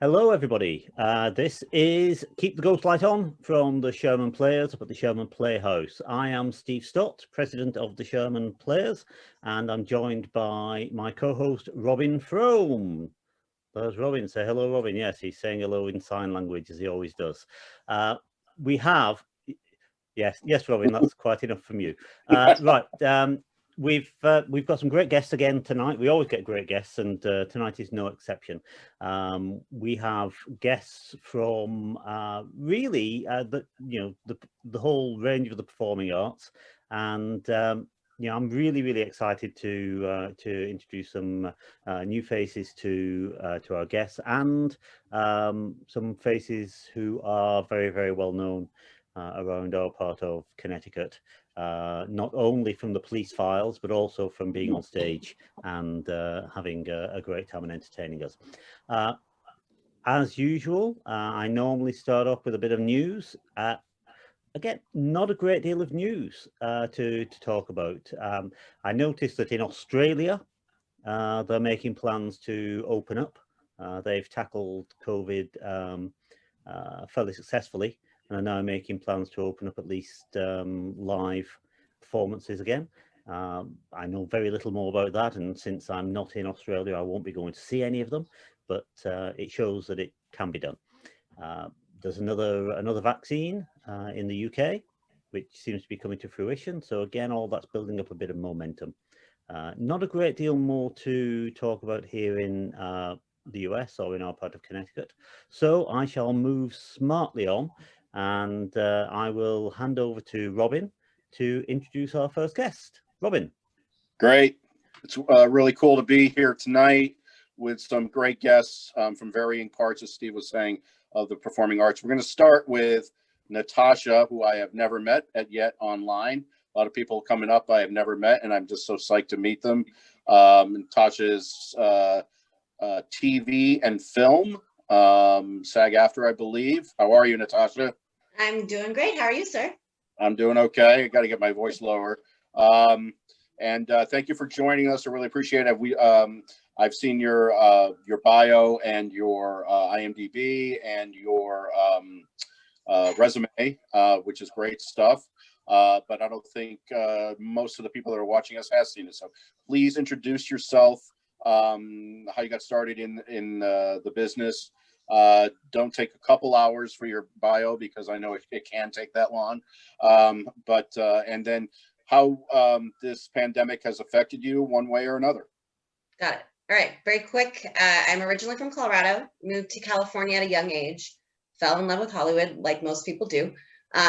Hello, everybody. This is Keep the Ghost Light On from the Sherman Players up at the Sherman Playhouse. I am Steve Stott, president of the Sherman Players, and I'm joined by my co-host, Robin Frome. There's Robin. Say hello, Robin. Yes, he's saying hello in sign language, as he always does. We have... Yes, Robin, that's quite enough from you. Right. We've got some great guests again tonight. We always get great guests, and tonight is no exception. We have guests from really the whole range of the performing arts, and I'm really excited to introduce some new faces to our guests, and some faces who are very well known around our part of Connecticut. Not only from the police files, but also from being on stage and having a great time and entertaining us. As usual, I normally start off with a bit of news. Again, not a great deal of news to talk about. I noticed that in Australia, they're making plans to open up. They've tackled COVID fairly successfully, and are now making plans to open up at least live performances again. I know very little more about that, and since I'm not in Australia, I won't be going to see any of them, but it shows that it can be done. There's another vaccine in the UK, which seems to be coming to fruition. So again, all that's building up a bit of momentum. Not a great deal more to talk about here in the US or in our part of Connecticut. So I shall move smartly on, and I will hand over to Robin to introduce our first guest. Robin. Great. It's really cool to be here tonight with some great guests from varying parts, as Steve was saying, of the performing arts. We're going to start with Natasha, who I have never met yet online. A lot of people coming up I have never met, and I'm just so psyched to meet them. Natasha is TV and film, SAG-AFTRA, I believe. How are you, Natasha? I'm doing great. How are you, sir? I'm doing okay. I got to get my voice lower. And thank you for joining us. I really appreciate it. I've seen your bio and your IMDb and your resume, which is great stuff. But I don't think most of the people that are watching us have seen it. So please introduce yourself, how you got started in the business. Don't take a couple hours for your bio, because I know it can take that long. And then how this pandemic has affected you one way or another. Got it. All right, very quick. I'm originally from Colorado, moved to California at a young age, fell in love with Hollywood like most people do.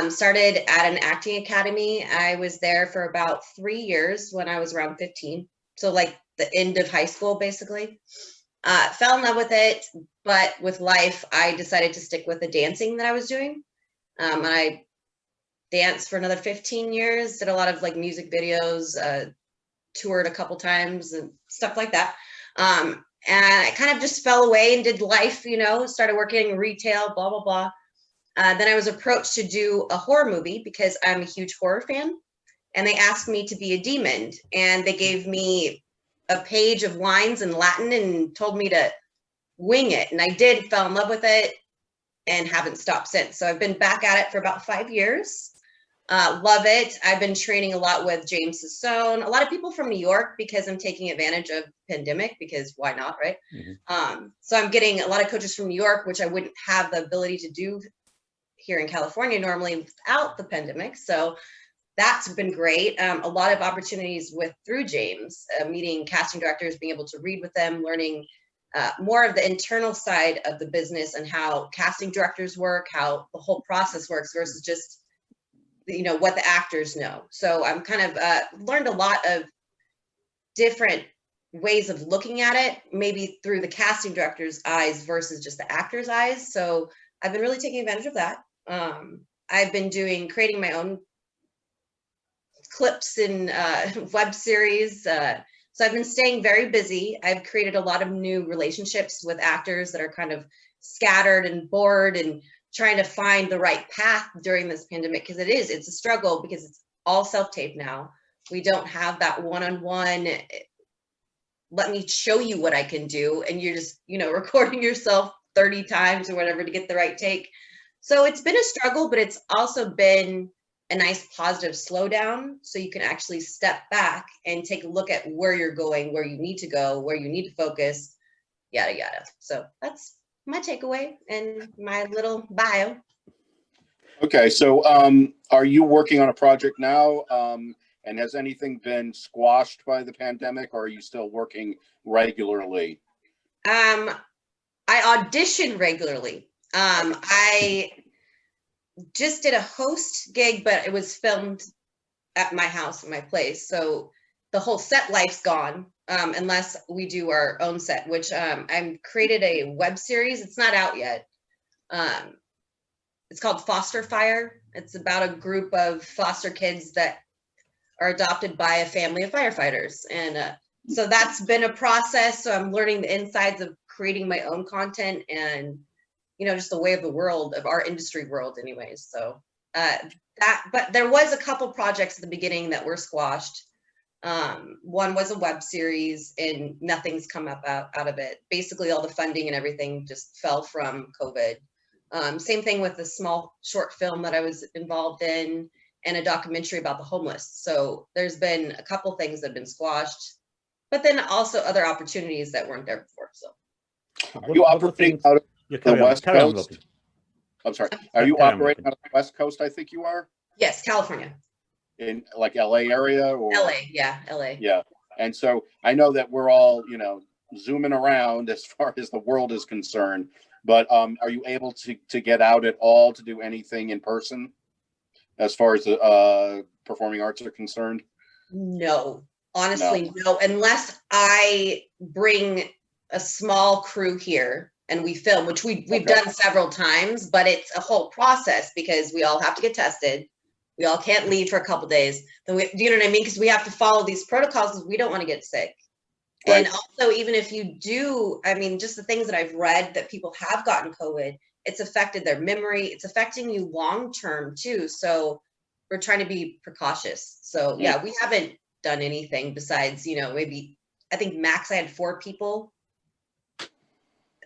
Started at an acting academy. I was there for about 3 years when I was around 15. So like the end of high school, basically. Fell in love with it, but with life, I decided to stick with the dancing that I was doing. And I danced for another 15 years, did a lot of like music videos, toured a couple times and stuff like that. And I kind of just fell away and did life, started working in retail, blah, blah, blah. Then I was approached to do a horror movie because I'm a huge horror fan. And they asked me to be a demon, and they gave me a page of lines in Latin and told me to wing it. And I did, fell in love with it, and haven't stopped since. So I've been back at it for about 5 years. Love it. I've been training a lot with James Sassone, a lot of people from New York, because I'm taking advantage of pandemic, because why not, right? Mm-hmm. So I'm getting a lot of coaches from New York, which I wouldn't have the ability to do here in California normally without the pandemic. So that's been great. A lot of opportunities through James, meeting casting directors, being able to read with them, learning more of the internal side of the business and how casting directors work, how the whole process works versus just, what the actors know. So I'm kind of learned a lot of different ways of looking at it, maybe through the casting director's eyes versus just the actor's eyes. So I've been really taking advantage of that. I've been creating my own clips and web series. So I've been staying very busy. I've created a lot of new relationships with actors that are kind of scattered and bored and trying to find the right path during this pandemic, because it's a struggle, because it's all self-tape now. We don't have that one, let me show you what I can do, and you're just, recording yourself 30 times or whatever to get the right take. So it's been a struggle, but it's also been a nice positive slowdown. So you can actually step back and take a look at where you're going, where you need to go, where you need to focus, yada, yada. So that's my takeaway and my little bio. Okay, so are you working on a project now? And has anything been squashed by the pandemic, or are you still working regularly? I audition regularly. I just did a host gig, but it was filmed at my house, in my place. So the whole set life's gone, unless we do our own set, which I created a web series. It's not out yet. It's called Foster Fire. It's about a group of foster kids that are adopted by a family of firefighters. And so that's been a process. So I'm learning the insides of creating my own content and, you know, just the way of the world, of our industry world anyways. So but there was a couple projects at the beginning that were squashed. One was a web series and nothing's come up out of it. Basically all the funding and everything just fell from COVID. Same thing with the small short film that I was involved in and a documentary about the homeless. So there's been a couple things that have been squashed, but then also other opportunities that weren't there before. So are you operating out of the West Coast? I'm sorry. Are you operating out of the West Coast? I think you are. Yes, California. In like LA area or LA, yeah, LA. Yeah. And so I know that we're all, you know, zooming around as far as the world is concerned, but are you able to get out at all to do anything in person as far as the performing arts are concerned? No, honestly, no, unless I bring a small crew here and we film, which we've done several times, but it's a whole process because we all have to get tested. We all can't leave for a couple days. Then do you know what I mean? Because we have to follow these protocols because we don't want to get sick. Right. And also, even if you do, I mean, just the things that I've read that people have gotten COVID, it's affected their memory. It's affecting you long-term too. So we're trying to be precautious. So yeah, we haven't done anything besides, you know, maybe, I think max I had 4 people.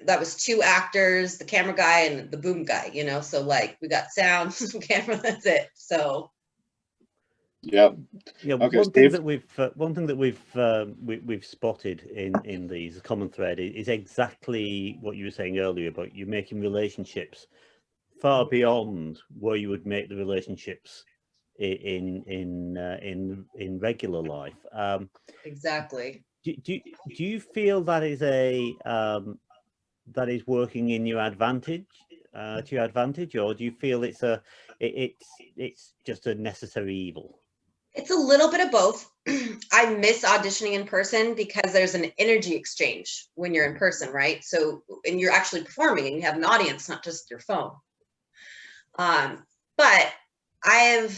That was 2 actors, the camera guy and the boom guy, you know, so like we got sound, camera, that's it. So yeah. Okay, one thing that we've spotted in these common thread is exactly what you were saying earlier about you making relationships far beyond where you would make the relationships in regular life. Exactly. Do you feel that is that is working in your advantage, to your advantage, or do you feel it's just a necessary evil? It's a little bit of both. I miss auditioning in person because there's an energy exchange when you're in person, right? So, and you're actually performing and you have an audience, not just your phone. But I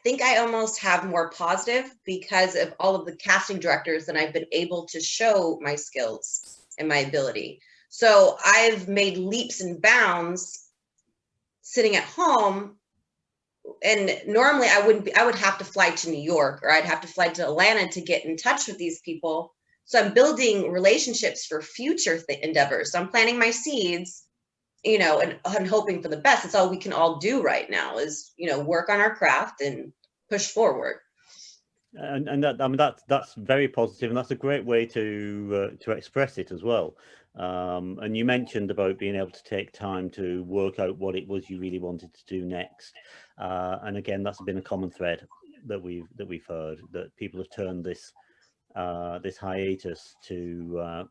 think I almost have more positive because of all of the casting directors that I've been able to show my skills and my ability. So I've made leaps and bounds sitting at home. And normally I would have to fly to New York or I'd have to fly to Atlanta to get in touch with these people. So I'm building relationships for future endeavors. So I'm planting my seeds, you know, and hoping for the best. It's all we can all do right now is, you know, work on our craft and push forward. And that, I mean, that's very positive, and that's a great way to express it as well. And you mentioned about being able to take time to work out what it was you really wanted to do next. And again, that's been a common thread that we've heard, that people have turned this this hiatus to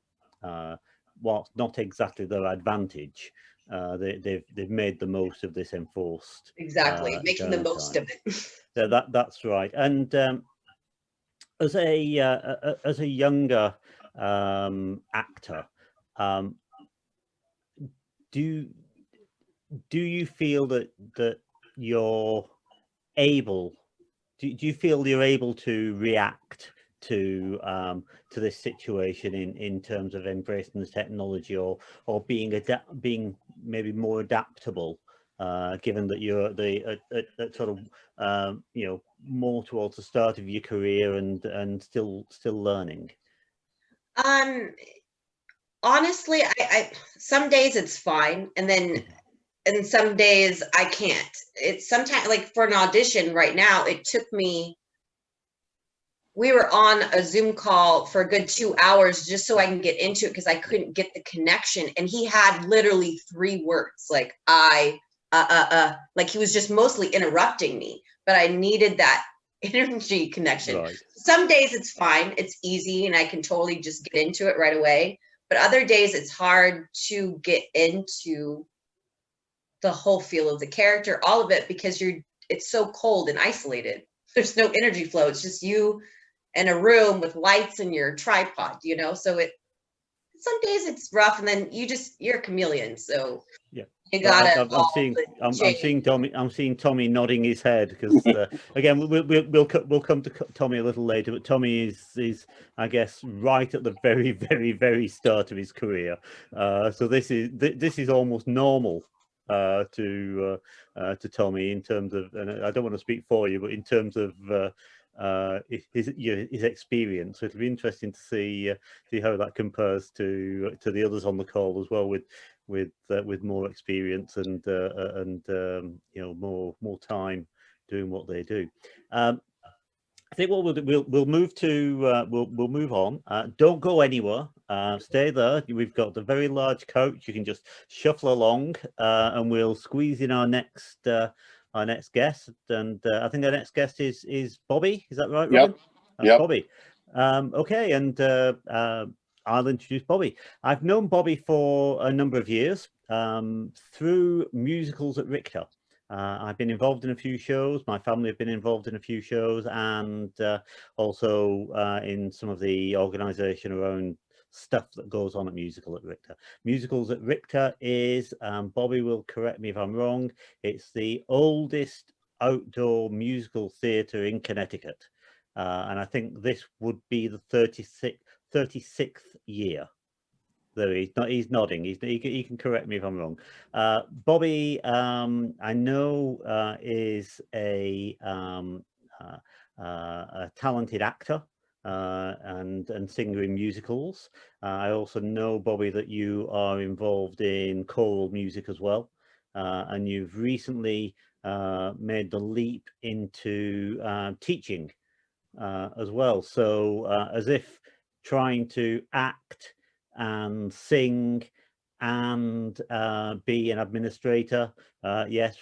what's not exactly their advantage. They've made the most of this enforced. Exactly, making the most of it. So that's right. And as a younger actor, do you feel that you're able? Do you feel you're able to react to this situation in terms of embracing the technology, or being maybe more adaptable, given that you're at sort of you know, more towards the start of your career and still learning? honestly, I some days it's fine, and some days I can't. It's sometimes like for an audition right now, it took me. We were on a Zoom call for a good 2 hours just so I can get into it because I couldn't get the connection, and he had literally 3 words like like he was just mostly interrupting me, but I needed that energy connection. Right. Some days it's fine, it's easy, and I can totally just get into it right away. But other days it's hard to get into the whole feel of the character, all of it, because it's so cold and isolated. There's no energy flow. It's just you in a room with lights and your tripod, so some days it's rough, and then you're a chameleon, so Yeah. you Well, gotta I'm seeing Tommy nodding his head because again we'll come to Tommy a little later, but Tommy is I guess right at the very very start of his career, so this is almost normal to Tommy in terms of, and I don't want to speak for you, but in terms of his experience. So it'll be interesting to see how that compares to the others on the call as well, with more experience and more time doing what they do. I think what we'll do, we'll move to we'll move on. Don't go anywhere. Stay there. We've got a very large coach. You can just shuffle along, and we'll squeeze in our next guest. And I think our next guest is Bobby. Is that right, Robin? Yep. Bobby. Okay, and I'll introduce Bobby. I've known Bobby for a number of years through musicals at Richter. I've been involved in a few shows. My family have been involved in a few shows, and also in some of the organisation around stuff that goes on at Musicals at Richter is, Bobby will correct me if I'm wrong, it's the oldest outdoor musical theatre in Connecticut. And I think this would be the 36th year. There he's nodding. He can correct me if I'm wrong. Bobby, I know, is a talented actor and singer in musicals. I also know, Bobby, that you are involved in choral music as well, and you've recently made the leap into teaching as well. So as if trying to act and sing and be an administrator. Yes,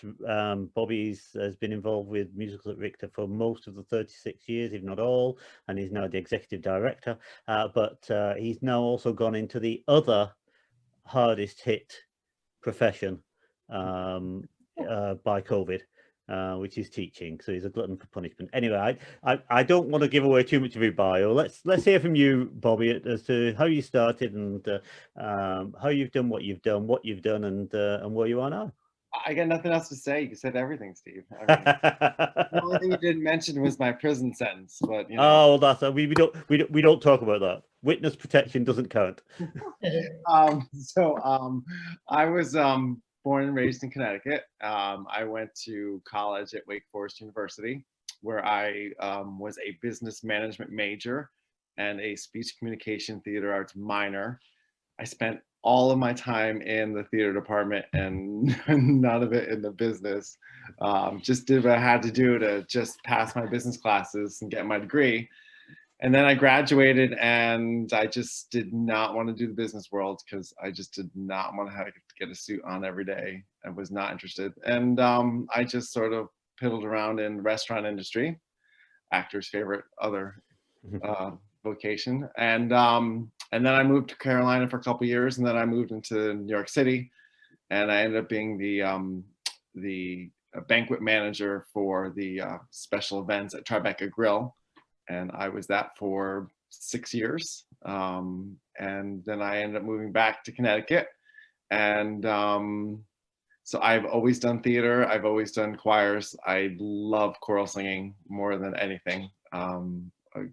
Bobby has been involved with Musicals at Richter for most of the 36 years, if not all, and he's now the executive director. But he's now also gone into the other hardest hit profession by COVID. Which is teaching, so he's a glutton for punishment. Anyway, I don't want to give away too much of your bio. Let's hear from you, Bobby, as to how you started and how you've done what you've done, and where you are now. I got nothing else to say. You said everything, Steve. I mean, the only thing you didn't mention was my prison sentence, but you know. Oh, that's we don't talk about that. Witness protection doesn't count. I was born and raised in Connecticut. I went to college at Wake Forest University, where I was a business management major and a speech communication theater arts minor. I spent all of my time in the theater department and none of it in the business. Just did what I had to do to just pass my business classes and get my degree. And then I graduated, and I just did not want to do the business world because I just did not want to have to get a suit on every day. I was not interested. And I just sort of piddled around in the restaurant industry, actor's favorite other vocation. And then I moved to Carolina for a couple of years, and then I moved into New York City, and I ended up being the banquet manager for the special events at Tribeca Grill. And I was that for 6 years. And then I ended up moving back to Connecticut. And so I've always done theater. I've always done choirs. I love choral singing more than anything. A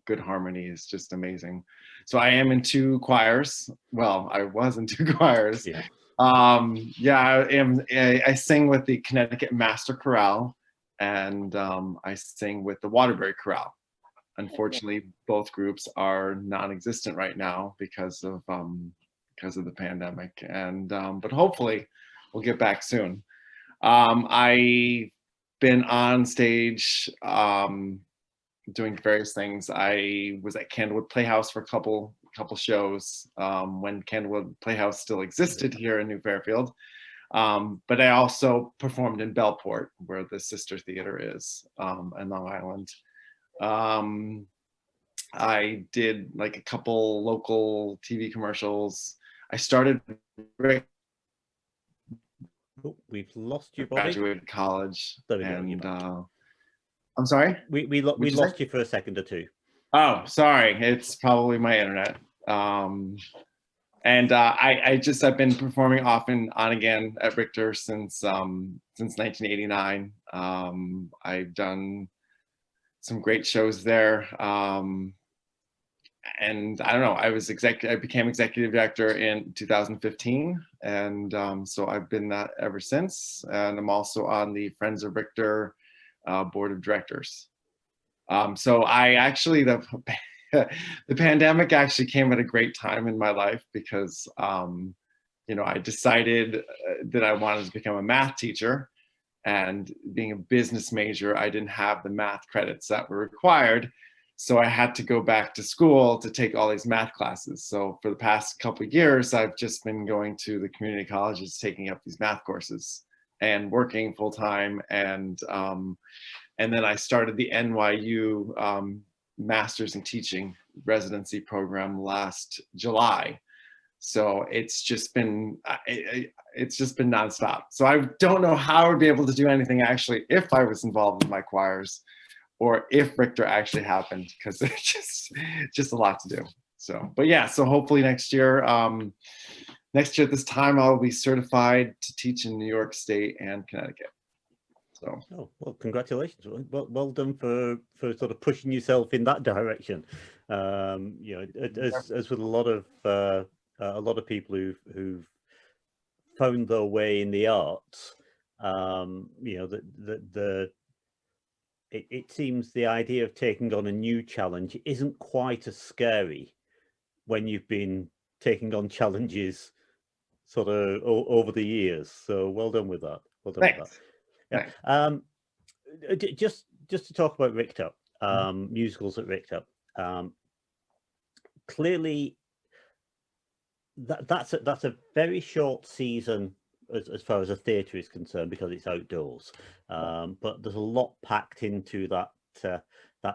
good harmony is just amazing. So I am in 2 choirs. Well, I was in 2 choirs. Yeah. I sing with the Connecticut Master Chorale, and I sing with the Waterbury Chorale. Unfortunately, both groups are non-existent right now because of because of the pandemic. And but hopefully we'll get back soon. I've been on stage doing various things. I was at Candlewood Playhouse for a couple shows when Candlewood Playhouse still existed here in New Fairfield. But I also performed in Bellport, where the sister theater is, in Long Island. I did like a couple local TV commercials. I started Oh, we've lost you, Bobby. Graduated college. There we go, and you're back. I'm sorry? We lost you for a second or two. Oh, sorry. It's probably my internet. And I've been performing off and on again at Richter since 1989. I've done some great shows there. And I don't know, I became executive director in 2015. And so I've been that ever since. And I'm also on the Friends of Richter board of directors. So I actually, the pandemic actually came at a great time in my life because, you know, I decided that I wanted to become a math teacher, and being a business major, I didn't have the math credits that were required. So I had to go back to school to take all these math classes. So for the past couple of years, I've just been going to the community colleges, taking up these math courses and working full time. And then I started the NYU Masters in Teaching residency program last July. So it's just been nonstop. So I don't know how I would be able to do anything actually if I was involved in my choirs, or if Richter actually happened, because it's just a lot to do. So, but yeah, so hopefully next year at this time, I'll be certified to teach in New York State and Connecticut. So, oh, well, congratulations. Well done for sort of pushing yourself in that direction. You know, as with a lot of people who've found their way in the arts, you know, it seems the idea of taking on a new challenge isn't quite as scary when you've been taking on challenges sort of over the years. So well done with that. Well done thanks. with that. Yeah. Just to talk about Richter, musicals at Richter. Clearly, that's a very short season as far as a theatre is concerned, because it's outdoors. But there's a lot packed into those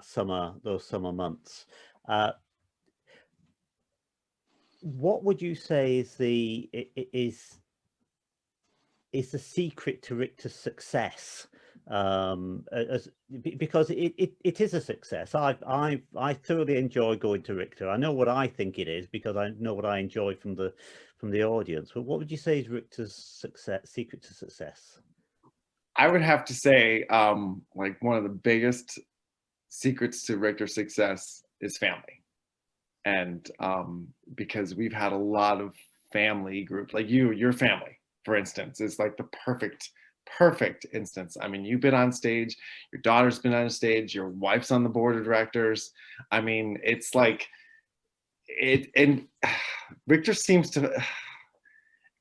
summer months. What would you say is the secret to Richter's success? Because it is a success. I thoroughly enjoy going to Richter. I know what I think it is because I know what I enjoy from the audience. But what would you say is Richter's secret to success? I would have to say, like, one of the biggest secrets to Richter's success is family. And because we've had a lot of family groups, like your family, for instance, is like the perfect instance. I mean, you've been on stage, your daughter's been on stage, your wife's on the board of directors. I mean, it's like and Richter seems to,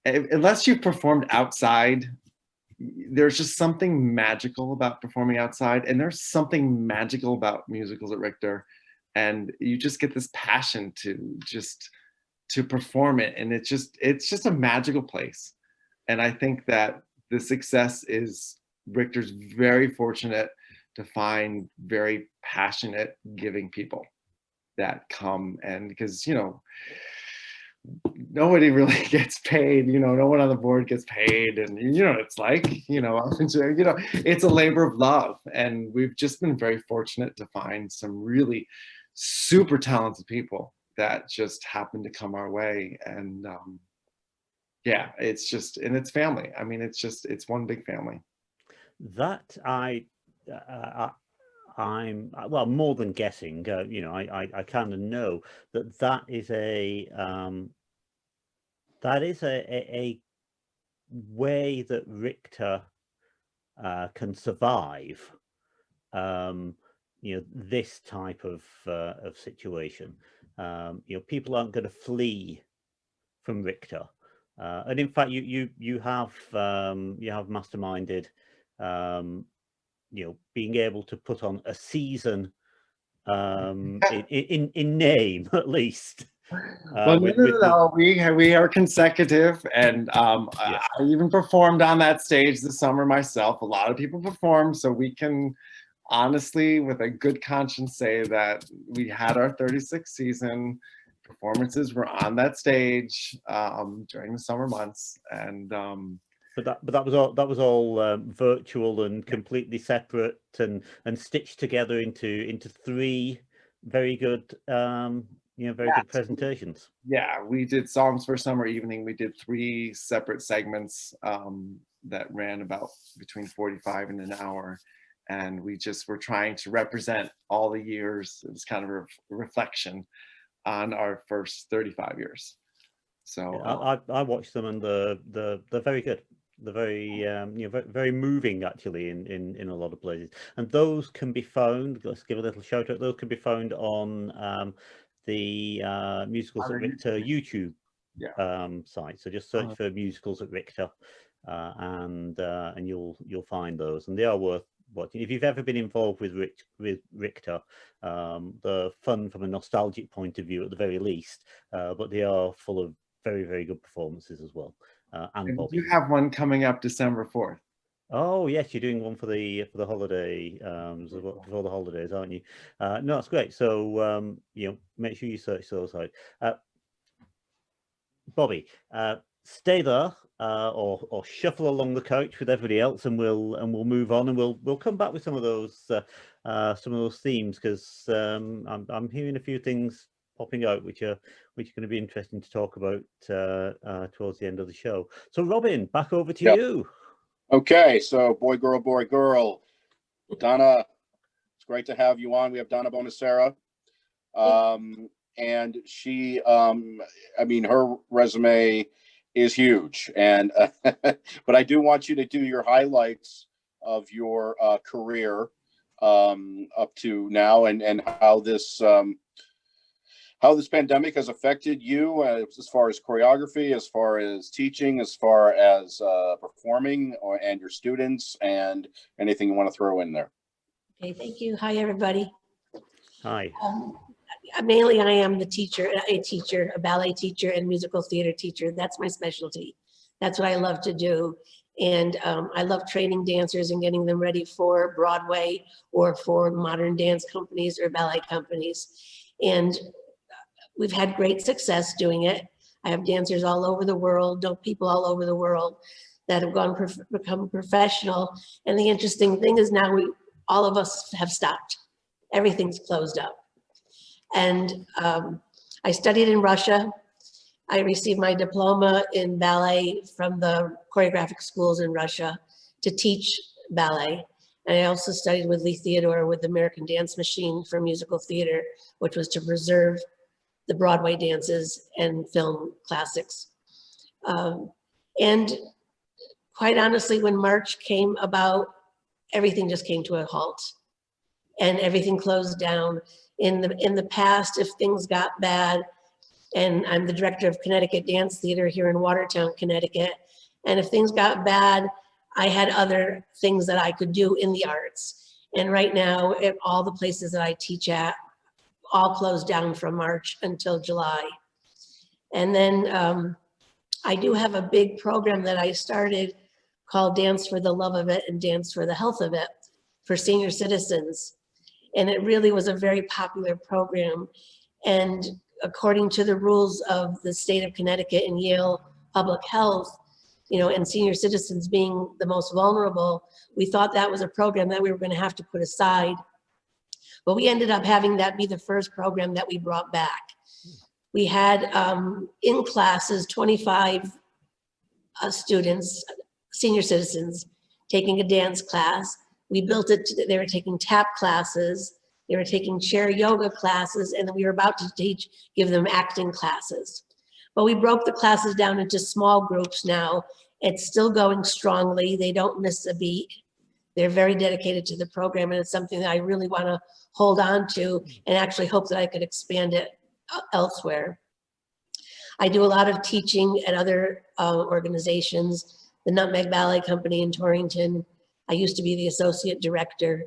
unless you've performed outside, there's just something magical about performing outside, and there's something magical about musicals at Richter, and you just get this passion to perform it, and it's just a magical place. And I think that the success is Richter's very fortunate to find very passionate, giving people that come, and because, you know, nobody really gets paid, you know, no one on the board gets paid, and you know, it's like, you know, it's a labor of love, and we've just been very fortunate to find some really super talented people that just happen to come our way. And yeah, it's just, and it's family. I mean, it's one big family. That I'm well, more than guessing, you know, I kind of know that is a way that Richter can survive, you know, this type of situation. You know, people aren't going to flee Richter. And in fact, you have masterminded, being able to put on a season in name at least. Well, no, we are consecutive, and Yes. I even performed on that stage this summer myself. A lot of people perform, so we can honestly, with a good conscience, say that we had our 36th season. Performances were on that stage during the summer months, and but that was all virtual and completely separate and stitched together into three very good very good presentations. Yeah, we did Songs for Summer Evening. We did 3 separate segments that ran about between 45 and an hour, and we just were trying to represent all the years. It was kind of a reflection on our first 35 years. So I watched them, and they're very good. They're very very moving actually in a lot of places, and those can be found. Let's give a little shout out. Those can be found on the Musicals at Richter YouTube site. So just search for Musicals at Richter, and you'll find those, and they are worth watching. If you've ever been involved with Richter, they're fun from a nostalgic point of view at the very least, but they are full of very, very good performances as well. And Bobby. You have one coming up December 4th. Oh yes, you're doing one for the holiday, before the holidays, aren't you? No, that's great. So make sure you search those out. Bobby, stay there, or shuffle along the couch with everybody else, and we'll move on, and we'll come back with some of those themes, because I'm hearing a few things popping out which are going to be interesting to talk about towards the end of the show. So Robin, back over to you. Okay, so boy, girl. Donna, it's great to have you on. We have Donna Bonasera. And she, I mean, her resume is huge. And but I do want you to do your highlights of your career up to now, and how this pandemic has affected you as far as choreography, as far as teaching, as far as performing, and your students, and anything you want to throw in there. Okay, thank you. Hi, everybody. Hi. Mainly, I am a teacher, a ballet teacher and musical theater teacher. That's my specialty. That's what I love to do. And I love training dancers and getting them ready for Broadway or for modern dance companies or ballet companies. And we've had great success doing it. I have dancers all over the world, people all over the world that have become professional. And the interesting thing is now all of us have stopped. Everything's closed up. And I studied in Russia. I received my diploma in ballet from the choreographic schools in Russia to teach ballet. And I also studied with Lee Theodore with the American Dance Machine for musical theater, which was to preserve the Broadway dances and film classics. And quite honestly, when March came about, everything just came to a halt and everything closed down. In the past, if things got bad, and I'm the director of Connecticut Dance Theater here in Watertown, Connecticut, and if things got bad, I had other things that I could do in the arts. And right now, all the places that I teach at all closed down from March until July. And then I do have a big program that I started called Dance for the Love of It and Dance for the Health of It for senior citizens. And it really was a very popular program. And according to the rules of the state of Connecticut and Yale Public Health, and senior citizens being the most vulnerable, we thought that was a program that we were going to have to put aside. But we ended up having that be the first program that we brought back. We had in classes 25 students, senior citizens, taking a dance class. We built it, they were taking tap classes, they were taking chair yoga classes, and then we were about to give them acting classes. But we broke the classes down into small groups now. It's still going strongly. They don't miss a beat. They're very dedicated to the program, and it's something that I really want to hold on to and actually hope that I could expand it elsewhere. I do a lot of teaching at other organizations, the Nutmeg Ballet Company in Torrington. I used to be the associate director.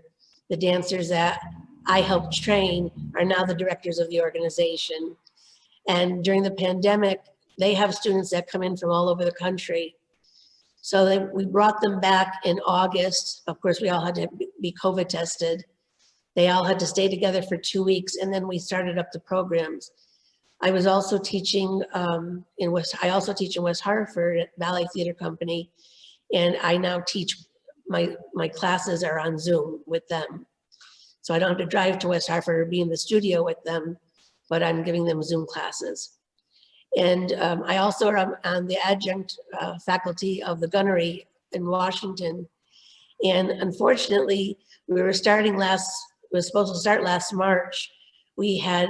The dancers that I helped train are now the directors of the organization. And during the pandemic, they have students that come in from all over the country. So we brought them back in August. Of course, we all had to be COVID tested. They all had to stay together for 2 weeks, and then we started up the programs. I was also teaching I also teach in West Hartford at Ballet Theater Company, and I now teach, my classes are on Zoom with them. So I don't have to drive to West Hartford or be in the studio with them, but I'm giving them Zoom classes. And I also am on the adjunct faculty of the Gunnery in Washington. And unfortunately, we were supposed to start last March. We had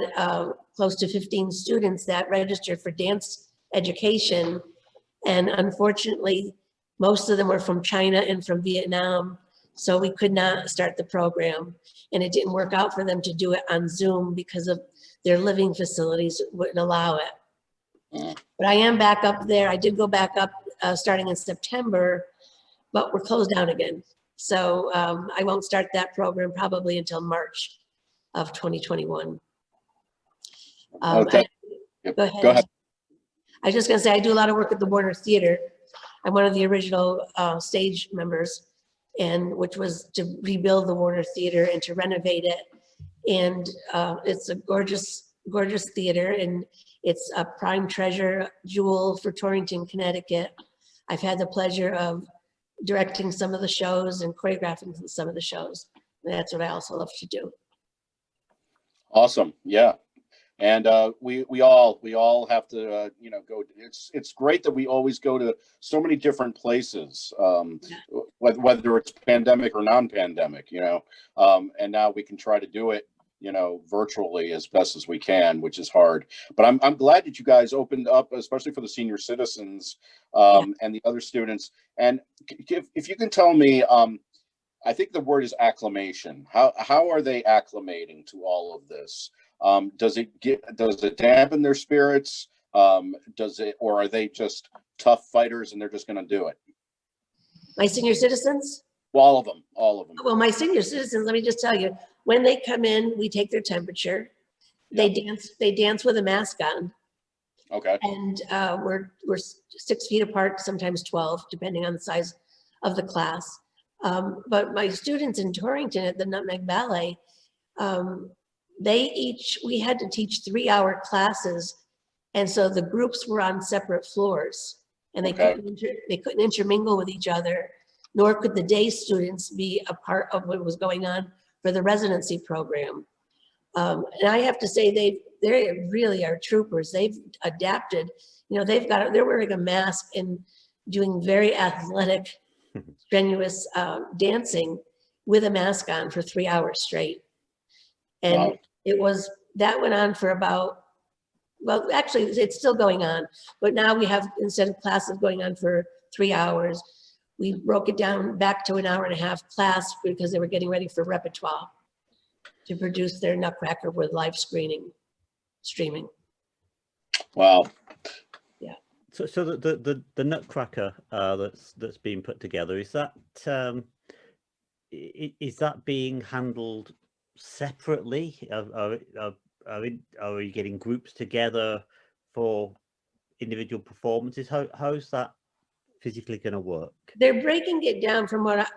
close to 15 students that registered for dance education. And unfortunately, most of them were from China and from Vietnam. So we could not start the program. And it didn't work out for them to do it on Zoom because of their living facilities wouldn't allow it. But I am back up there. I did go back up starting in September, but we're closed down again. So I won't start that program probably until March of 2021. Okay. Go ahead. Go ahead. I was just gonna say, I do a lot of work at the Warner Theater. I'm one of the original stage members, and which was to rebuild the Warner Theater and to renovate it. And it's a gorgeous, gorgeous theater, and it's a prime treasure jewel for Torrington, Connecticut. I've had the pleasure of directing some of the shows and choreographing some of the shows. And that's what I also love to do. Awesome. Yeah. And we all have to go. It's great that we always go to so many different places, whether it's pandemic or non-pandemic, and now we can try to do it virtually as best as we can, which is hard. But I'm glad that you guys opened up, especially for the senior citizens and the other students. And if you can tell me, I think the word is acclimation. How are they acclimating to all of this? Does it dampen their spirits? Or are they just tough fighters and they're just going to do it? My senior citizens? Well, all of them. Well, my senior citizens, let me just tell you, when they come in, we take their temperature. They dance with a mask on. Okay. And we're 6 feet apart, sometimes 12, depending on the size of the class. But my students in Torrington at the Nutmeg Ballet, we had to teach 3-hour classes. And so the groups were on separate floors, and they couldn't intermingle with each other, nor could the day students be a part of what was going on for the residency program. And I have to say, they really are troopers. They've adapted, they're wearing a mask and doing very athletic, strenuous dancing with a mask on for 3 hours straight. And that went on for about, well, actually it's still going on, but now we have, instead of classes going on for 3 hours, we broke it down back to an 1.5 hour class because they were getting ready for repertoire to produce their Nutcracker with live streaming. Wow. Yeah. So the Nutcracker that's being put together, is that being handled separately? Are you getting groups together for individual performances? How's that physically going to work? They're breaking it down from what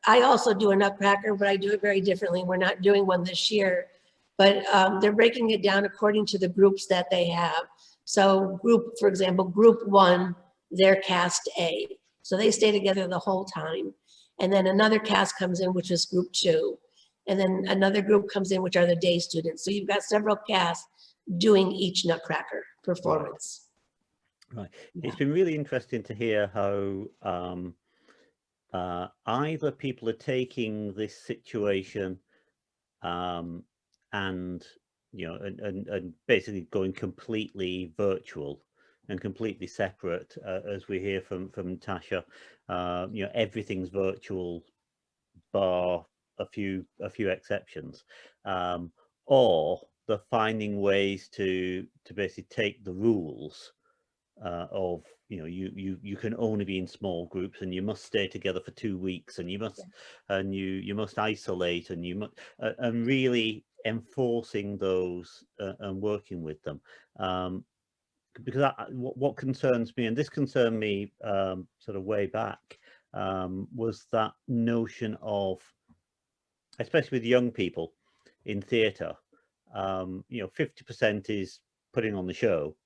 I also do a Nutcracker, but I do it very differently. We're not doing one this year, but they're breaking it down according to the groups that they have. So for example, group 1, they're cast A. So they stay together the whole time. And then another cast comes in, which is group 2. And then another group comes in, which are the day students. So you've got several casts doing each Nutcracker performance. Right. Yeah. It's been really interesting to hear how either people are taking this situation and basically going completely virtual and completely separate, as we hear from Natasha. Everything's virtual bar a few exceptions, or they're finding ways to basically take the rules of, you know, you can only be in small groups, and you must stay together for 2 weeks, and you must you must isolate, and you must and really enforcing those and working with them. Because what concerns me, and this concerned me sort of way back, was that notion of, especially with young people in theatre, you know, 50% is putting on the show,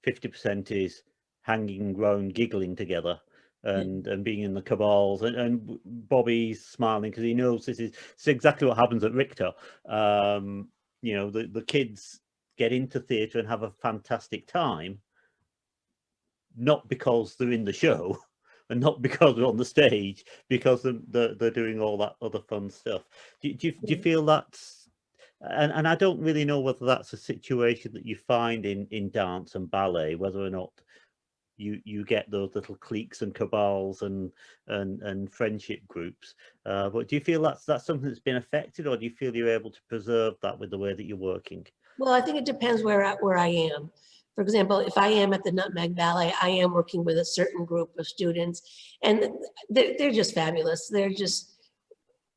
50% is hanging around giggling together and being in the cabals, and Bobby's smiling because he knows this is exactly what happens at Richter. You know, the kids get into theatre and have a fantastic time, not because they're in the show and not because they're on the stage, because they're doing all that other fun stuff. Do you feel that's, and I don't really know whether that's a situation that you find in dance and ballet, whether or not you get those little cliques and cabals and friendship groups, but do you feel that's something that's been affected, or do you feel you're able to preserve that with the way that you're working? Well, I think it depends where I am. For example, if I am at the Nutmeg Ballet, I am working with a certain group of students, and they're just fabulous. They're just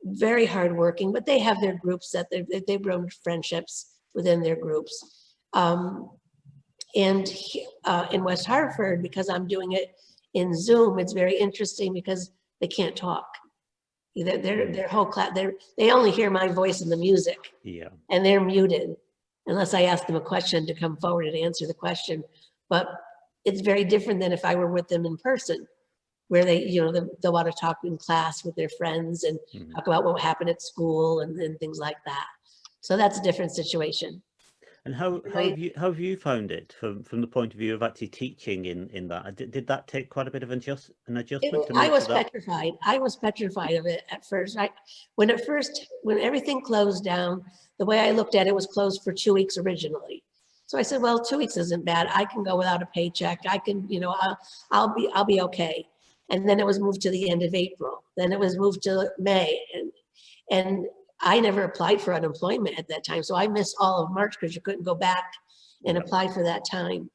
very hardworking, but they have their groups that they've grown friendships within their groups. And in West Hartford, because I'm doing it in Zoom, it's very interesting because they can't talk. Their whole class, they only hear my voice and the music, and they're muted unless I ask them a question to come forward and answer the question. But it's very different than if I were with them in person, where they'll want to talk in class with their friends and talk about what happened at school and things like that. So that's a different situation. And how have you found it from the point of view of actually teaching in that? Did that take quite a bit of an adjustment? I was petrified. I was petrified of it at first. When everything closed down, the way I looked at it was closed for 2 weeks originally. So I said, well, 2 weeks isn't bad. I can go without a paycheck. I can, I'll be okay. And then it was moved to the end of April. Then it was moved to May, and I never applied for unemployment at that time. So I missed all of March because you couldn't go back and apply for that time.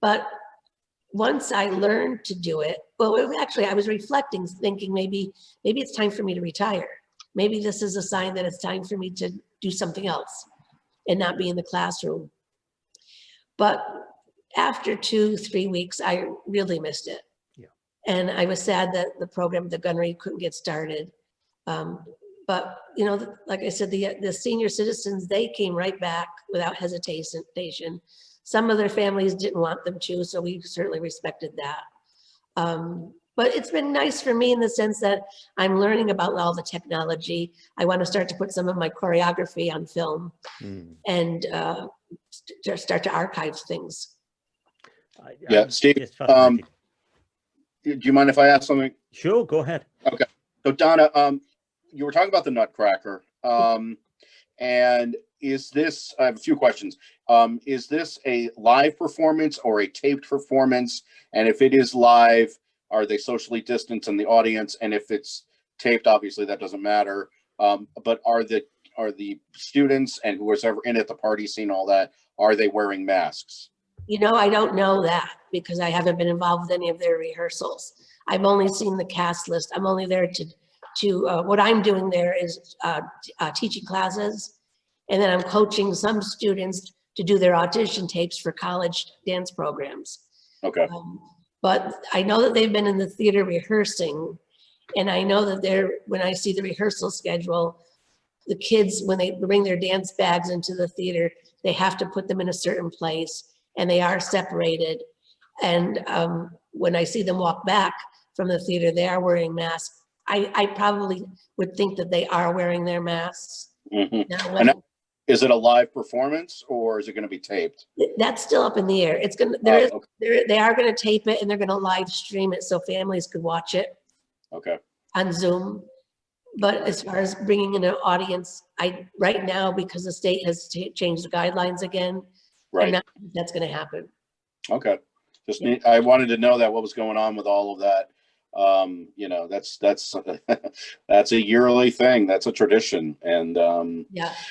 But once I learned to do it, well, actually I was reflecting, thinking maybe it's time for me to retire. Maybe this is a sign that it's time for me to do something else and not be in the classroom. But after 2-3 weeks, I really missed it. And I was sad that the program, the gunnery, couldn't get started. But, like I said, the senior citizens, they came right back without hesitation. Some of their families didn't want them to, so we certainly respected that. But it's been nice for me in the sense that I'm learning about all the technology. I want to start to put some of my choreography on film and start to archive things. Steve, do you mind if I ask something? Sure, go ahead. Okay. So Donna, you were talking about the Nutcracker, and is this, I have a few questions. Is this a live performance or a taped performance? And if it is live, are they socially distanced in the audience? And if it's taped, obviously that doesn't matter. But are the students and who was ever in at the party scene, all that, are they wearing masks? I don't know that because I haven't been involved with any of their rehearsals. I've only seen the cast list. I'm only there to what I'm doing there is teaching classes, and then I'm coaching some students to do their audition tapes for college dance programs. Okay. But I know that they've been in the theater rehearsing, and I know that when I see the rehearsal schedule, the kids, when they bring their dance bags into the theater, they have to put them in a certain place, and they are separated. And when I see them walk back from the theater, they are wearing masks. I probably would think that they are wearing their masks. Now, is it a live performance or is it going to be taped? That's still up in the air. It's going to, they are going to tape it and they're going to live stream it so families could watch it. Okay. On Zoom. But as far as bringing in an audience, right now, because the state has changed the guidelines again, right, that's going to happen. Okay. I wanted to know that what was going on with all of that. That's a yearly thing. That's a tradition. And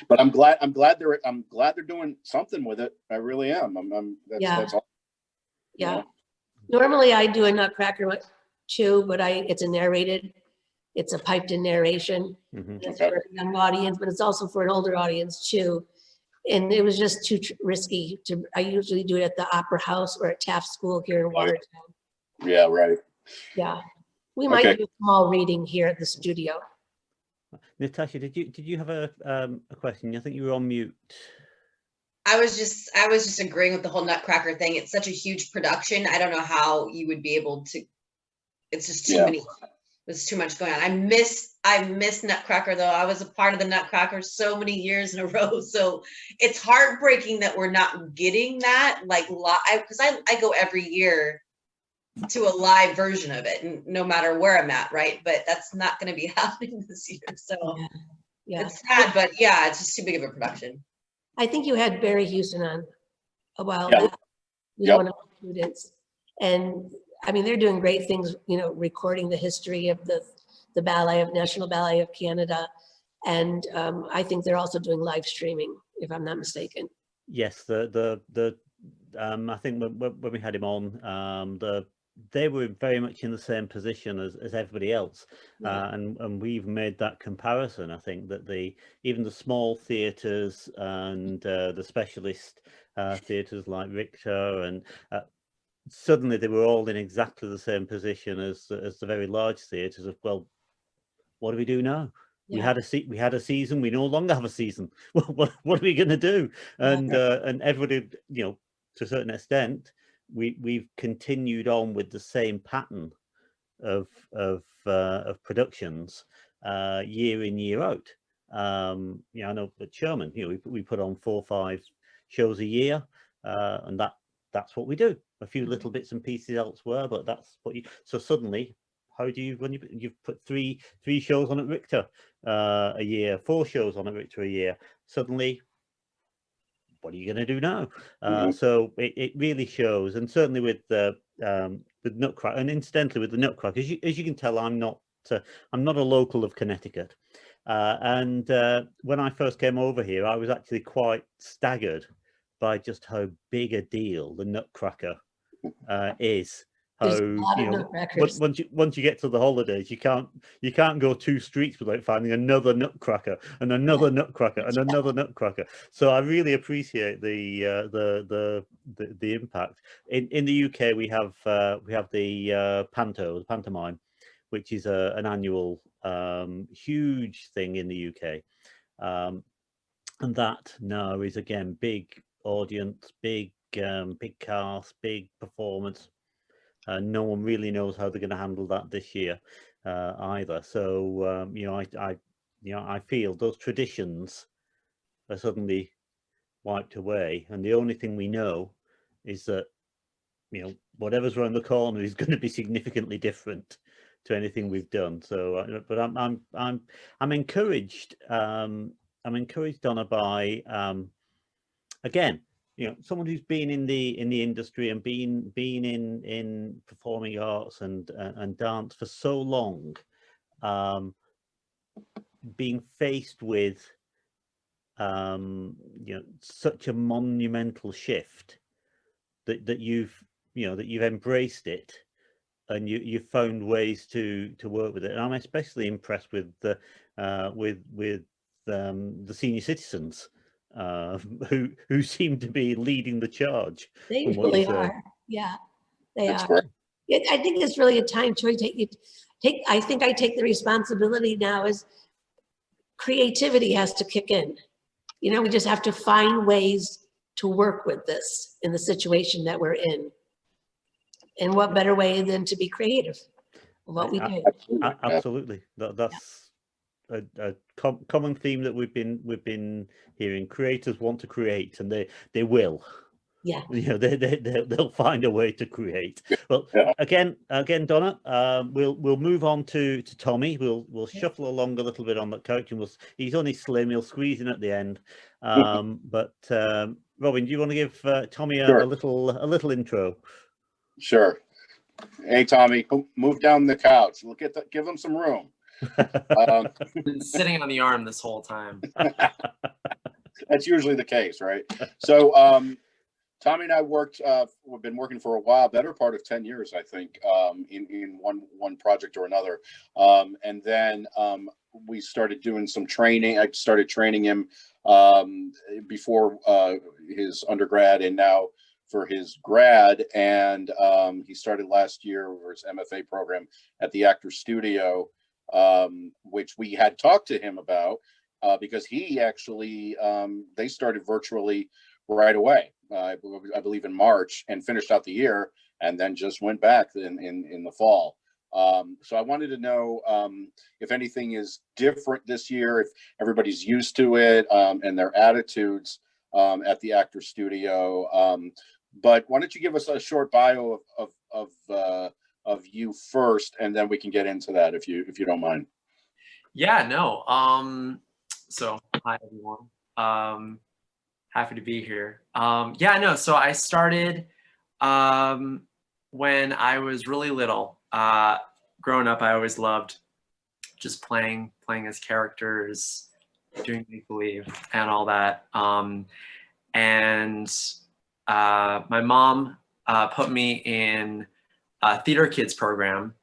but I'm glad they're doing something with it. I really am. That's all. Yeah. Normally I do a Nutcracker too, but it's a narrated, it's a piped in narration. It's for a young audience, but it's also for an older audience too. And it was just too risky to, I usually do it at the Opera House or at Taft School here in Watertown. Yeah, right. Yeah. We might do a small reading here at the studio. Natasha, did you have a question? I think you were on mute. I was just agreeing with the whole Nutcracker thing. It's such a huge production. I don't know how you would be able to. It's just too many. There's too much going on. I miss Nutcracker though. I was a part of the Nutcracker so many years in a row. So it's heartbreaking that we're not getting that because I go every year to a live version of it, and no matter where I'm at, right? But that's not going to be happening this year. So it's sad, but yeah, it's just too big of a production. I think you had Barry Houston on a while back. He's one of my students. And I mean, they're doing great things, you know, recording the history of the ballet, of National Ballet of Canada. And I think they're also doing live streaming, if I'm not mistaken. Yes, I think when we had him on, they were very much in the same position as everybody else, and we've made that comparison. I think that even the small theatres and the specialist theatres like Richter, and suddenly they were all in exactly the same position as the very large theatres of, well, what do we do now? We had a season. We no longer have a season. What are we going to do? And everybody, you know, to a certain extent, we've continued on with the same pattern of productions year in, year out. You know, I know at Sherman, you know, we put on 4 or 5 shows a year, and that's what we do. A few little bits and pieces elsewhere, but that's what you. So suddenly, how do you, when you've put three shows on at Richter a year, 4 shows on at Richter a year, suddenly, what are you going to do now? So it really shows, and certainly with the Nutcracker, and incidentally with the Nutcracker, as you can tell, I'm not a local of Connecticut, and when I first came over here, I was actually quite staggered by just how big a deal the Nutcracker is. How, you know, once you get to the holidays, you can't go 2 streets without finding another Nutcracker and another Nutcracker and another Nutcracker. So I really appreciate the impact. In the UK, we have the pantomime, which is an annual huge thing in the UK, and that now is again big audience, big cast, big performance. No one really knows how they're going to handle that this year either. So you know, I feel those traditions are suddenly wiped away, and the only thing we know is that, you know, whatever's around the corner is going to be significantly different to anything we've done. So, but I'm encouraged. I'm encouraged, Donna, by again, you know, someone who's been in the industry and been in performing arts and dance for so long, being faced with you know, such a monumental shift, that you've embraced it, and you've found ways to work with it. And I'm especially impressed with the senior citizens, who seem to be leading the charge. They really are. Yeah, they are. I think it's really a time to take. I think I take the responsibility now as creativity has to kick in. You know, we just have to find ways to work with this in the situation that we're in. And what better way than to be creative? What we do. Absolutely. That's a common theme that we've been hearing. Creators want to create, and they will. Yeah. You know, they'll find a way to create. Well, again, Donna, we'll move on to Tommy. We'll shuffle along a little bit on that couch, and he's only slim. He'll squeeze in at the end. But Robin, do you want to give Tommy a little intro? Sure. Hey, Tommy, move down the couch. Give him some room. Been sitting on the arm this whole time. That's usually the case, right? So Tommy and I we've been working for a while, better part of 10 years, I think, in one project or another. And then we started doing some training. I started training him before his undergrad and now for his grad. And he started last year for his MFA program at the Actors Studio, which we had talked to him about because he actually, they started virtually right away. I believe in March, and finished out the year, and then just went back in the fall. So I wanted to know if anything is different this year, if everybody's used to it, and their attitudes at the Actors Studio. But why don't you give us a short bio of you first, and then we can get into that if you don't mind. Yeah, no. So hi everyone. Happy to be here. Yeah, no. So I started when I was really little. Growing up, I always loved just playing as characters, doing make-believe and all that. And my mom put me in a theater kids program,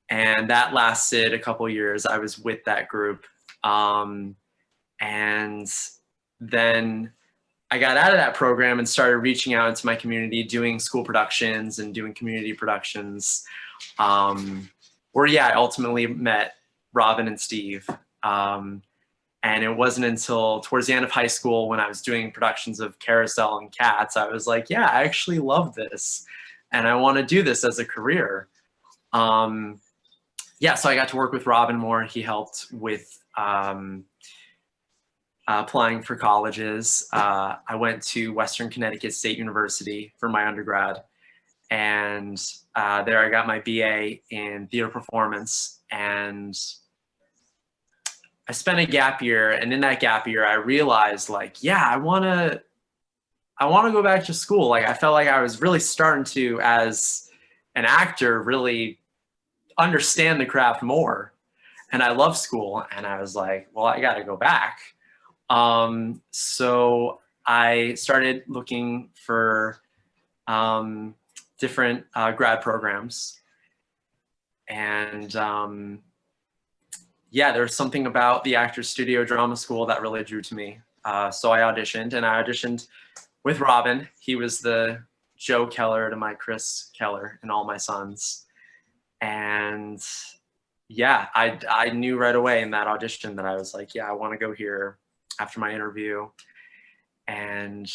and that lasted a couple years. I was with that group, and then I got out of that program and started reaching out into my community, doing school productions and doing community productions, where, yeah, I ultimately met Robin and Steve. And it wasn't until towards the end of high school, when I was doing productions of Carousel and Cats, I was like, yeah, I actually love this, and I want to do this as a career. Yeah, so I got to work with Robin more. He helped with applying for colleges. I went to Western Connecticut State University for my undergrad, and there I got my BA in theater performance. And I spent a gap year, and in that gap year, I realized, like, yeah, I want to go back to school. Like, I felt like I was really starting to, as an actor, really understand the craft more, and I love school. And I was like, well, I got to go back. So I started looking for different grad programs, and yeah, there's something about the Actors Studio Drama School that really drew to me. So I auditioned, and I auditioned with Robin. He was the Joe Keller to my Chris Keller and All My Sons. And yeah, I knew right away in that audition that I was like, yeah, I want to go here after my interview. And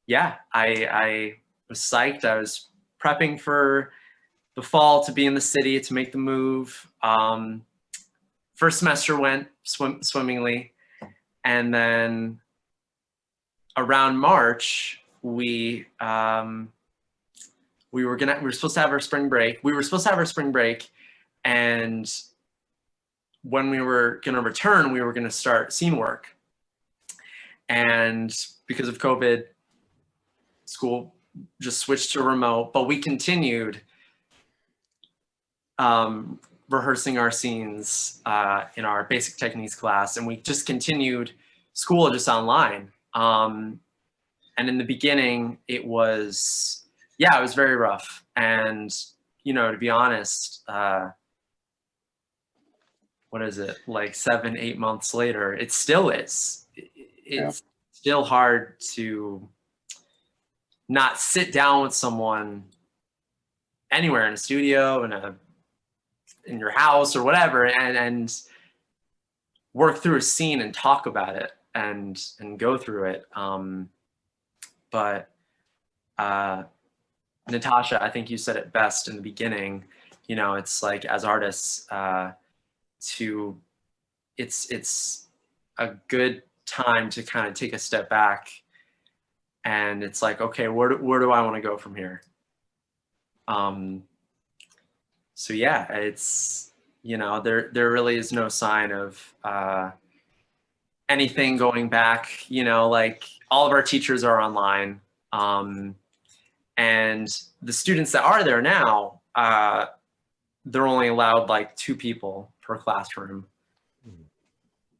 yeah, I was psyched. I was prepping for the fall to be in the city, to make the move. First semester went swimmingly. And then around March, we were supposed to have our spring break. And when we were going to return, we were going to start scene work. And because of COVID, school just switched to remote, but we continued rehearsing our scenes in our basic techniques class, and we just continued school just online. And in the beginning, it was very rough. And, you know, to be honest, what is it, like 7-8 months later, it still is. It's still hard to not sit down with someone anywhere, in a studio, in your house or whatever, and work through a scene and talk about it and go through it. But Natasha, I think you said it best in the beginning. You know, it's like, as artists, it's a good time to kind of take a step back, and it's like, okay, where do I want to go from here? So yeah, it's, you know, there really is no sign of anything going back. You know, like, all of our teachers are online, and the students that are there now, they're only allowed like 2 people per classroom.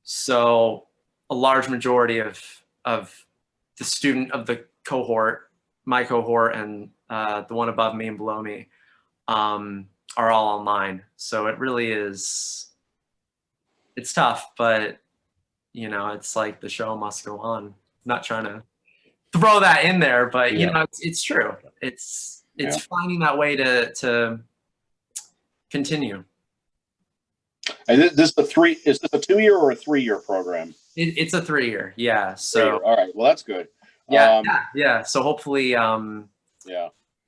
So a large majority of the cohort my cohort and the one above me and below me are all online. So it really is, it's tough, but you know, it's like the show must go on. I'm not trying to throw that in there, but you know, it's true. It's finding that way to continue. And is this a 2-year or a 3-year program? It's a 3-year, yeah. So all right, well that's good. Yeah. So hopefully, in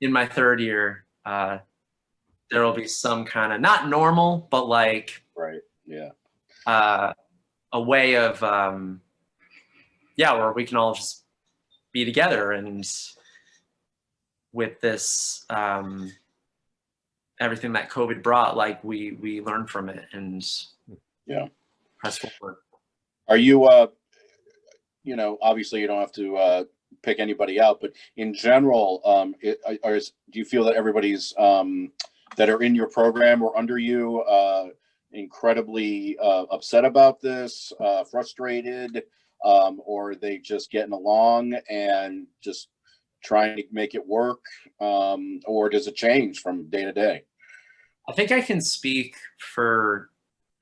my 3rd year, there will be some kind of not normal, but like a way of where we can all just be together, and with this everything that COVID brought, like we learned from it and press forward. Are you you know, obviously you don't have to pick anybody out, but in general, do you feel that everybody's that are in your program or under you incredibly upset about this, frustrated, or are they just getting along and just trying to make it work, or does it change from day to day? I think I can speak for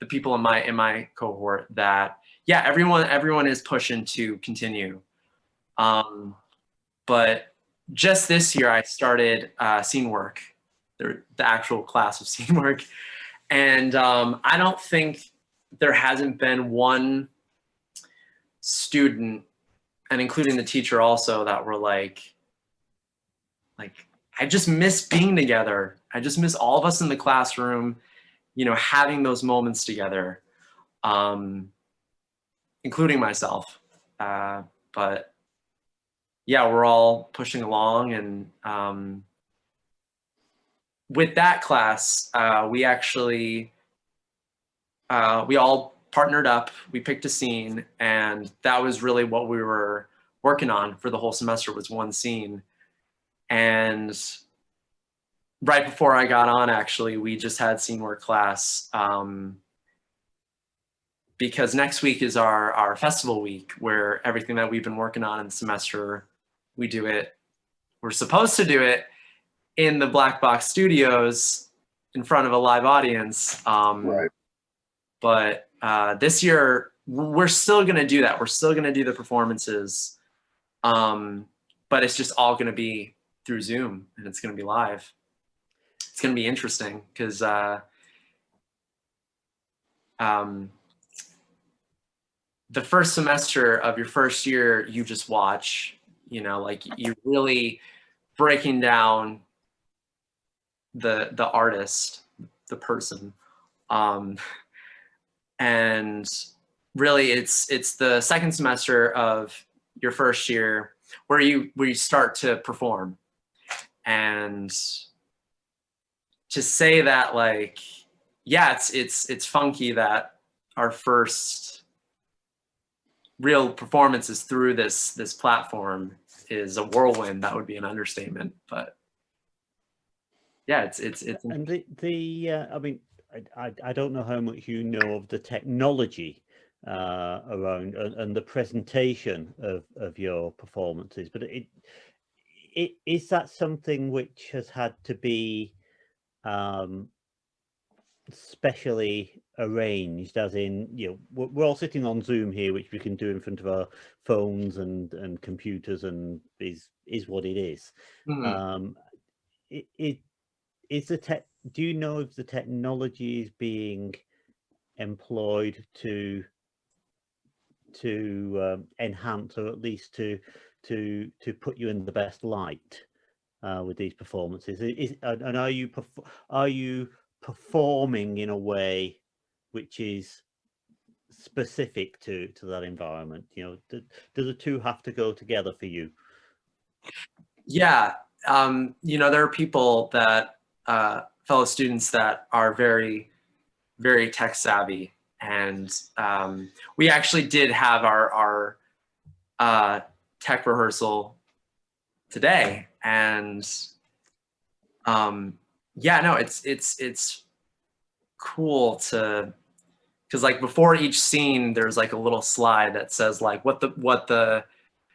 the people in my cohort that everyone is pushing to continue. But just this year I started scene work, the actual class of scene work, and I don't think there hasn't been one student, and including the teacher also, that were like I just miss being together. I just miss all of us in the classroom, you know, having those moments together, including myself. But yeah, we're all pushing along, and with that class, we actually we all partnered up. We picked a scene, and that was really what we were working on for the whole semester, was one scene. And right before I got on, actually, we just had scene work class, because next week is our festival week, where everything that we've been working on in the semester, we're supposed to do it in the Black Box Studios in front of a live audience. But this year, we're still gonna do that. We're still gonna do the performances, but it's just all gonna be through Zoom, and it's gonna be live. It's gonna be interesting, because the first semester of your first year, you just watch, you know, like you're really breaking down the artist, the person, and really it's the second semester of your first year where you start to perform. And to say that, like, yeah, it's funky that our first real performance is through this platform is a whirlwind. That would be an understatement, but yeah, it's and I mean, I don't know how much you know of the technology around and the presentation of your performances, but is that something which has had to be specially arranged, as in, you know, we're all sitting on Zoom here, which we can do in front of our phones and computers, and is what it is. Do you know if the technology is being employed to enhance, or at least to put you in the best light with these performances? And are you performing in a way which is specific to that environment? You know, do the two have to go together for you? Yeah, you know, there are people that fellow students that are very, very tech savvy, and we actually did have our tech rehearsal today, and yeah, no, it's cool to, because like before each scene there's like a little slide that says like what the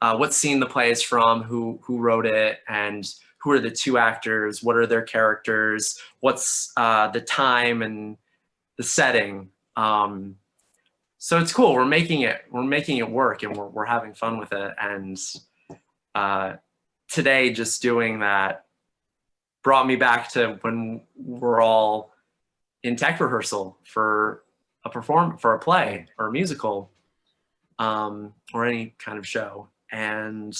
what scene the play is from, who wrote it, and who are the two actors, what are their characters, what's the time and the setting. So it's cool. We're making it work, and we're having fun with it. And today, just doing that brought me back to when we're all in tech rehearsal for a play or a musical, or any kind of show. And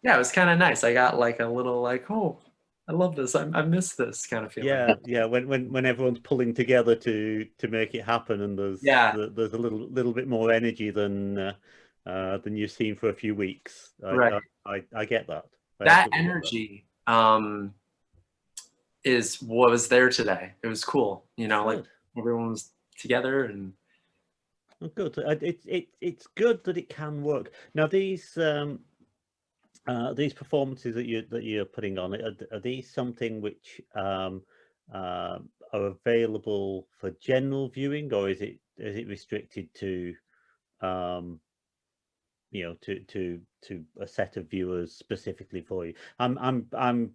yeah, it was kind of nice. I got like a little like, oh, I love this. I miss this kind of feeling. Yeah. When everyone's pulling together to make it happen, and there's a little bit more energy than you've seen for a few weeks. Right. I get that. That energy is what was there today. It was cool. Like everyone was together and. Oh, good. It's good that it can work. Now these performances that you're putting on, are these something which are available for general viewing, or is it restricted to to a set of viewers specifically for you? I'm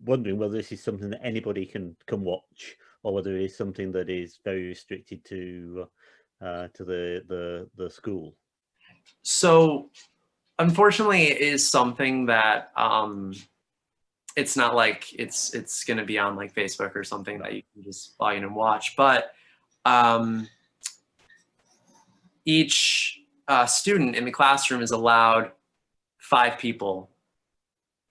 wondering whether this is something that anybody can watch, or whether it is something that is very restricted to the school. So unfortunately, it is something that it's not like it's going to be on like Facebook or something that you can just log in and watch. But each student in the classroom is allowed 5 people.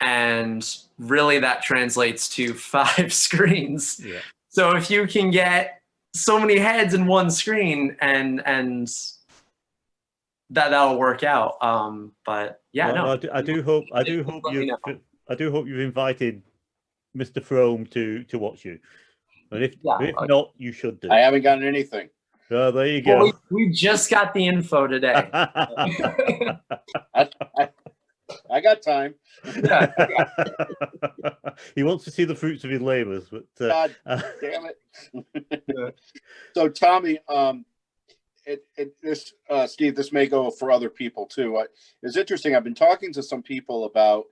And really that translates to 5 screens. Yeah. So if you can get so many heads in one screen, and that'll work out. But yeah, well, no. I do hope you've invited Mr. Frome to watch you. And if not, you should do. I haven't gotten anything. Oh, there you go. Well, we just got the info today. I got time. He wants to see the fruits of his labors, but God damn it. So Tommy, Steve, this may go for other people too. It's interesting. I've been talking to some people about,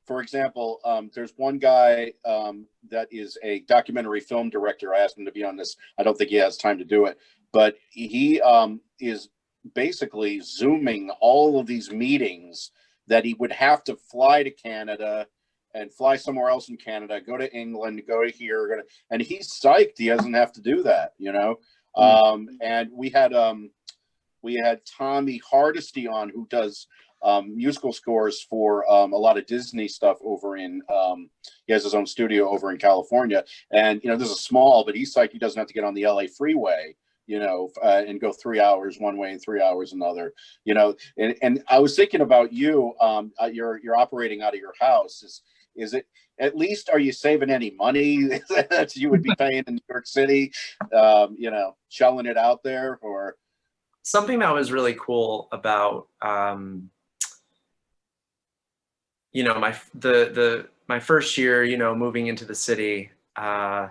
for example, there's one guy that is a documentary film director. I asked him to be on this. I don't think he has time to do it, but he is basically Zooming all of these meetings that he would have to fly to Canada and fly somewhere else in Canada, go to England, go to here, and he's psyched he doesn't have to do that, And we had Tommy Hardesty on, who does musical scores for a lot of Disney stuff over in he has his own studio over in California, and this is small, but he's psyched he doesn't have to get on the LA freeway, and go 3 hours one way and 3 hours another, and I was thinking about you. You're operating out of your house. Is it, at least, are you saving any money that you would be paying in New York City, shelling it out there? Or something that was really cool about my first year, moving into the city, I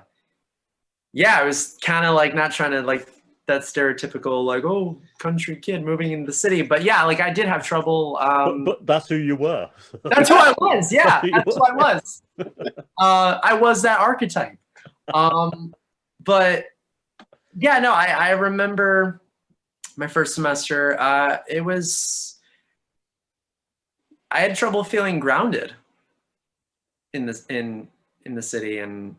was kind of like not trying to like that stereotypical like, oh, country kid moving into the city, but yeah, like I did have trouble. But that's who you were. That's who I was. Yeah, that's who I was. I was that archetype. But yeah, no, I remember my first semester. I had trouble feeling grounded in the city, and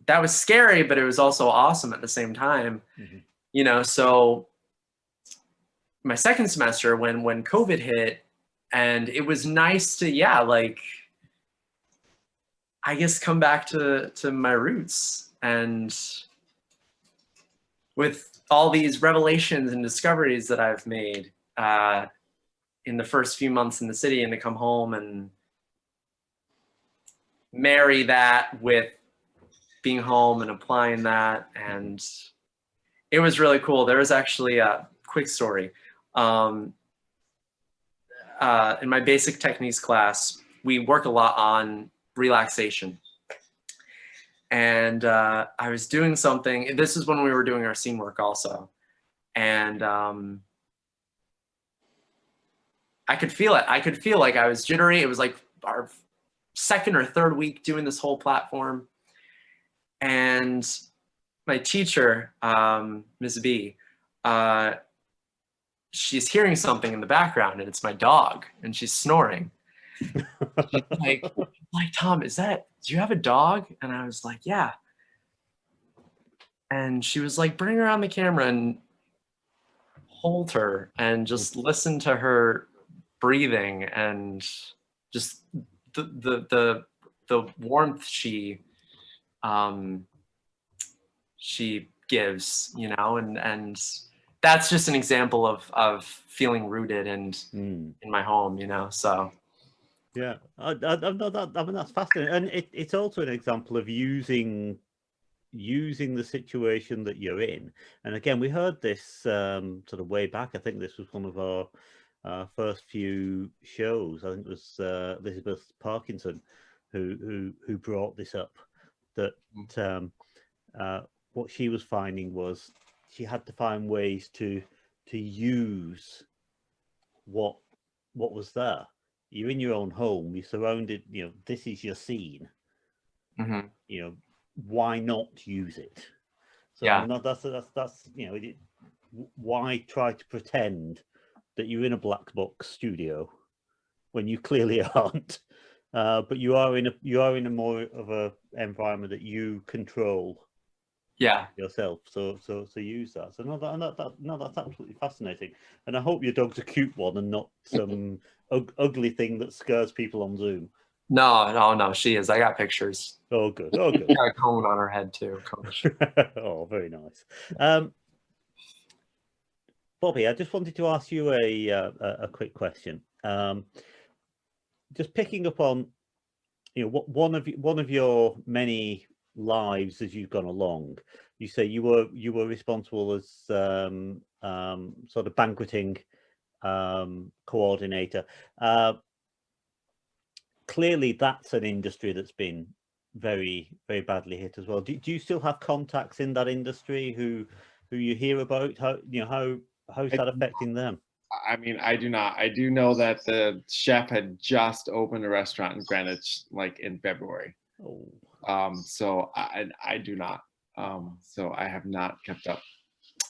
that was scary, but it was also awesome at the same time. Mm-hmm. So my second semester, when COVID hit, and it was nice to, I guess come back to my roots, and with all these revelations and discoveries that I've made in the first few months in the city, and to come home and marry that with being home and applying that, and it was really cool. There was actually a quick story. In my basic techniques class, we work a lot on relaxation. And I was doing something, this is when we were doing our scene work also. And I could feel it. I could feel like I was jittery. It was like our second or third week doing this whole platform. And my teacher, Ms. B, she's hearing something in the background, and it's my dog, and she's snoring. She's like, Tom, do you have a dog? And I was like, yeah. And she was like, bring her on the camera and hold her and just listen to her breathing and just the warmth she gives, you know, and that's just an example of feeling rooted and in my home, you know. So yeah, I mean that's fascinating, and it's also an example of using the situation that you're in. And again, we heard this sort of way back. I think this was one of our first few shows. I think it was Elizabeth Parkinson who brought this up, that what she was finding was she had to find ways to use what was there. You're in your own home, you're surrounded, you know, this is your scene. You know, why not use it? So yeah, I mean, that's you know, why try to pretend that you're in a black box studio when you clearly aren't? But you are in a more of a environment that you control. Yeah. Yourself. So use that. So no, that's absolutely fascinating. And I hope your dog's a cute one and not some ugly thing that scares people on Zoom. No, she is. I got pictures. Oh, good. Oh, good. Got a cone on her head too. Oh, very nice. Bobby, I just wanted to ask you a quick question. Just picking up on, you know, what one of your many lives as you've gone along. You say you were responsible as sort of banqueting coordinator. Clearly, that's an industry that's been very, very badly hit as well. Do you still have contacts in that industry who you hear about? How's that affecting them? I mean, I do not. I do know that the chef had just opened a restaurant in Greenwich, like in February. Oh. So I do not. So I have not kept up.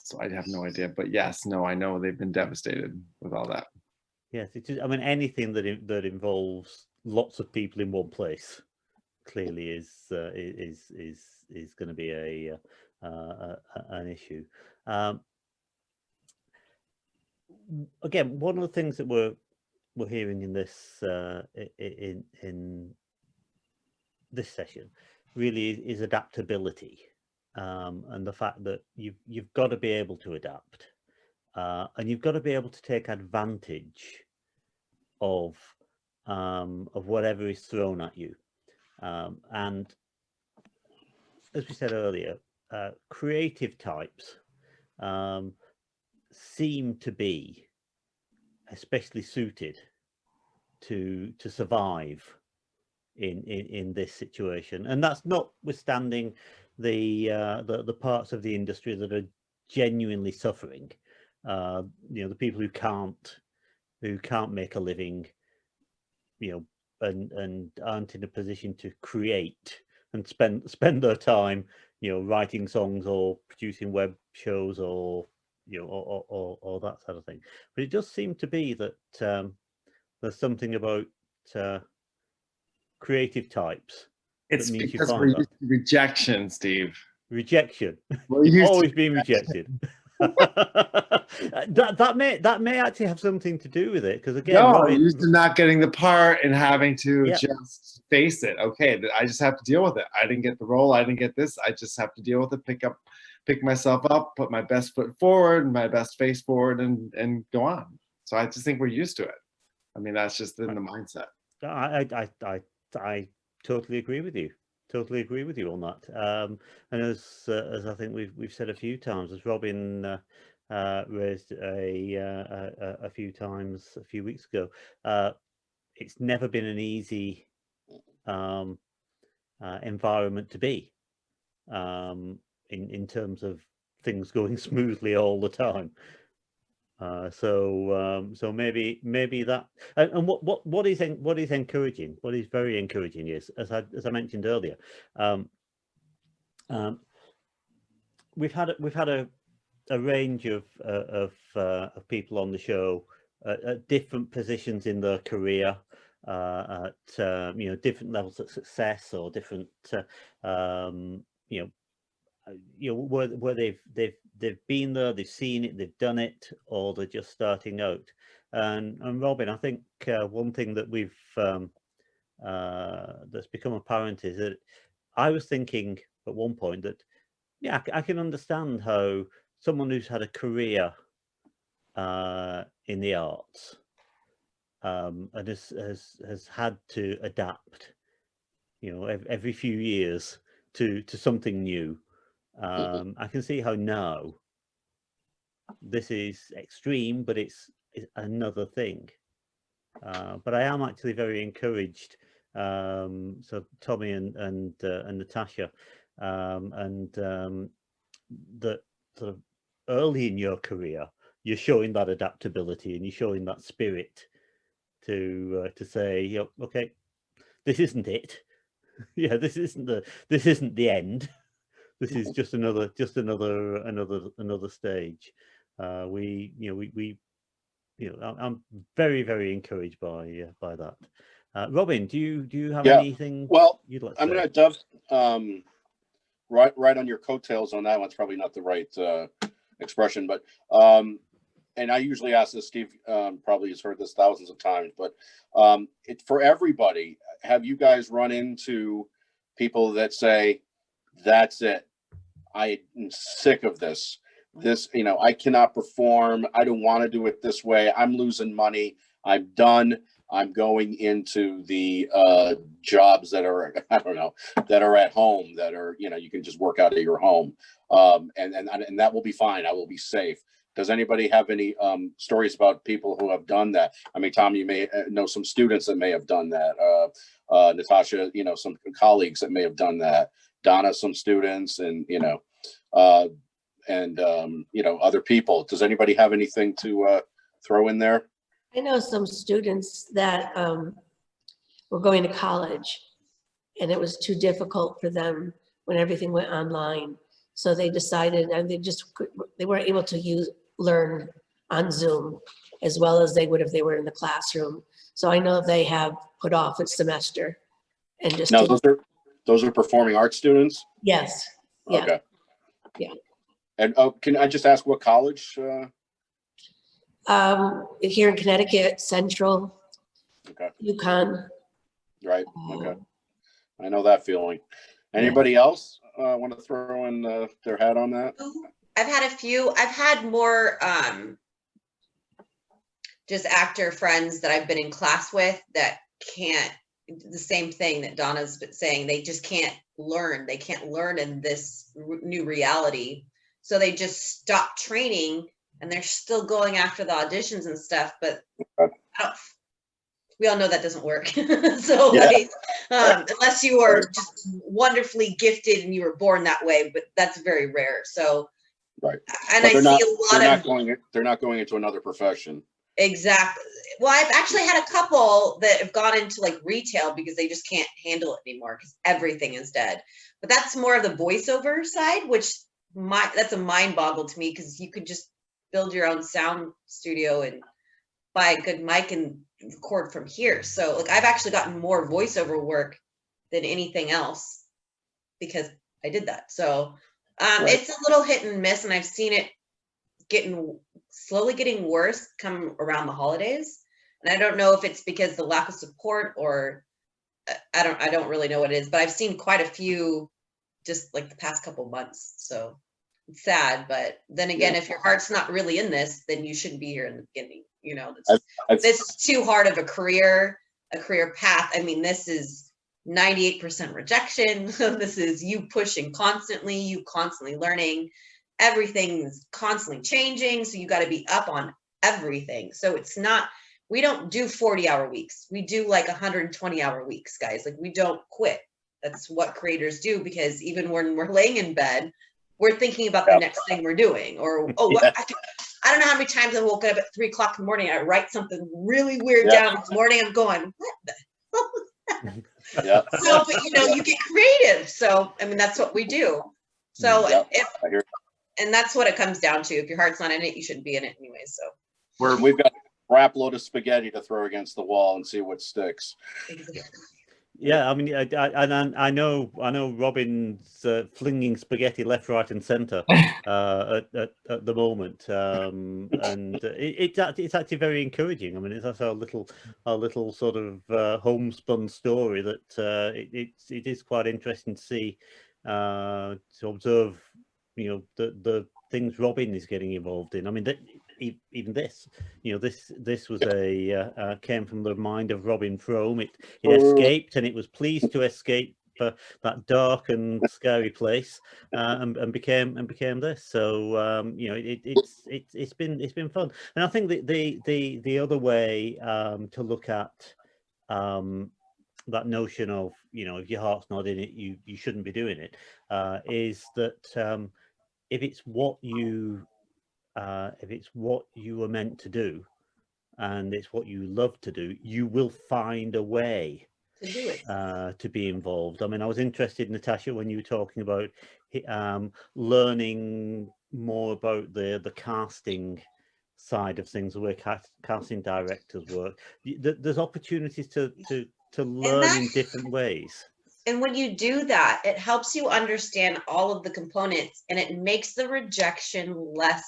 So I have no idea. But yes, no, I know they've been devastated with all that. Yes, it is. I mean, anything that involves lots of people in one place clearly is going to be an issue. Again, one of the things that we're hearing in this in this session really is adaptability, and the fact that you've got to be able to adapt, and you've got to be able to take advantage of whatever is thrown at you, and as we said earlier, creative types seem to be especially suited to survive in this situation, and that's notwithstanding the parts of the industry that are genuinely suffering. You know, the people who can't make a living, you know, and aren't in a position to create and spend their time, you know, writing songs or producing web shows or, you know, or that sort of thing. But it does seem to be that there's something about creative types. It's because we're used to rejection, Steve. Rejection. You've always been rejected. that may actually have something to do with it, because again, we're used to not getting the part and having to just face it. Okay, I just have to deal with it. I didn't get the role. I didn't get this. I just have to deal with it. Pick myself up, put my best foot forward, my best face forward, and go on. So I just think we're used to it. I mean, that's just in the mindset. I totally agree with you. Totally agree with you on that. And as I think we've said a few times, as Robin raised a few times a few weeks ago, it's never been an easy environment to be, in terms of things going smoothly all the time. So maybe that, and what is encouraging, what is very encouraging is, as I mentioned earlier, we've had a range of people on the show at different positions in their career, at different levels of success, or different where they've been there, they've seen it, they've done it, or they're just starting out. And Robin, I think one thing that we've that's become apparent is that I was thinking at one point that, yeah, I can understand how someone who's had a career in the arts and has had to adapt, every few years to something new. I can see how now this is extreme, but it's another thing. But I am actually very encouraged. So Tommy and Natasha, that sort of early in your career, you're showing that adaptability and you're showing that spirit to say, okay, this isn't it. Yeah, this isn't the end. This is just another stage. I'm very, very encouraged by that. Robin, do you have anything? Well, you'd like to I'm say? going to right on your coattails on that one. It's probably not the right expression, but and I usually ask this, Steve probably has heard this thousands of times, but it's for everybody. Have you guys run into people that say, that's it, I'm sick of this, I cannot perform, I don't want to do it this way, I'm losing money, I'm done, I'm going into the jobs that are, I don't know, that are at home, that are, you can just work out of your home, and that will be fine, I will be safe. Does anybody have any stories about people who have done that? I mean, Tom, you may know some students that may have done that. Natasha, some colleagues that may have done that. Donna, some students, and other people. Does anybody have anything to throw in there? I know some students that were going to college, and it was too difficult for them when everything went online. So they decided, and they weren't able to learn on Zoom as well as they would if they were in the classroom. So I know they have put off a semester and just. No, those are performing arts students? Yes. Yeah. Okay. Yeah. And can I just ask what college? Here in Connecticut, Central, Okay. UConn. Right. Okay. I know that feeling. Anybody else want to throw in their hat on that? I've had a few. I've had more just actor friends that I've been in class with that can't, the same thing that Donna's saying, they just can't learn. They can't learn in this new reality. So they just stop training and they're still going after the auditions and stuff, but we all know that doesn't work. So unless you are just wonderfully gifted and you were born that way, but that's very rare. So, right. And I see a lot of, they're not going into another profession. Exactly. Well, I've actually had a couple that have gone into like retail because they just can't handle it anymore because everything is dead. But that's more of the voiceover side, which that's a mind boggle to me because you could just build your own sound studio and buy a good mic and record from here. So like I've actually gotten more voiceover work than anything else because I did that. So It's a little hit and miss, and I've seen it slowly getting worse come around the holidays. And I don't know if it's because the lack of support or I don't really know what it is, but I've seen quite a few just like the past couple of months. So it's sad, but then again, if your heart's not really in this, then you shouldn't be here in the beginning. This is too hard of a career path. I mean, this is 98% rejection. This is you pushing constantly, you constantly learning. Everything's constantly changing. So you got to be up on everything. So we don't do 40-hour weeks. We do like 120-hour weeks, guys. Like we don't quit. That's what creators do, because even when we're laying in bed, we're thinking about the next thing we're doing, or I don't know how many times I woke up at 3 o'clock in the morning. I write something really weird Yeah. down in the morning. I'm going, what the hell? Yeah. So, but you know, you get creative. So, I mean, that's what we do. So, Yeah, if, I hear. and that's what it comes down to. If your heart's not in it, you shouldn't be in it anyway. So, We've got a crap load of spaghetti to throw against the wall and see what sticks. Yeah, I mean, I know Robin's flinging spaghetti left, right, and centre at the moment, and it's actually very encouraging. I mean, it's also a little sort of homespun story that it is quite interesting to see, to observe, you know, the things Robin is getting involved in. I mean, even this, you know, this was came from the mind of Robin Frome. It escaped, and it was pleased to escape that dark and scary place, and became this. So you know, it's been fun, and I think that the other way to look at that notion of, you know, if your heart's not in it, you shouldn't be doing it, is that if it's what you were meant to do, and it's what you love to do, you will find a way to do it. to be involved. I mean, I was interested, Natasha, when you were talking about learning more about the casting side of things, the way casting directors work. There's opportunities to learn in different ways. And when you do that, it helps you understand all of the components, and it makes the rejection less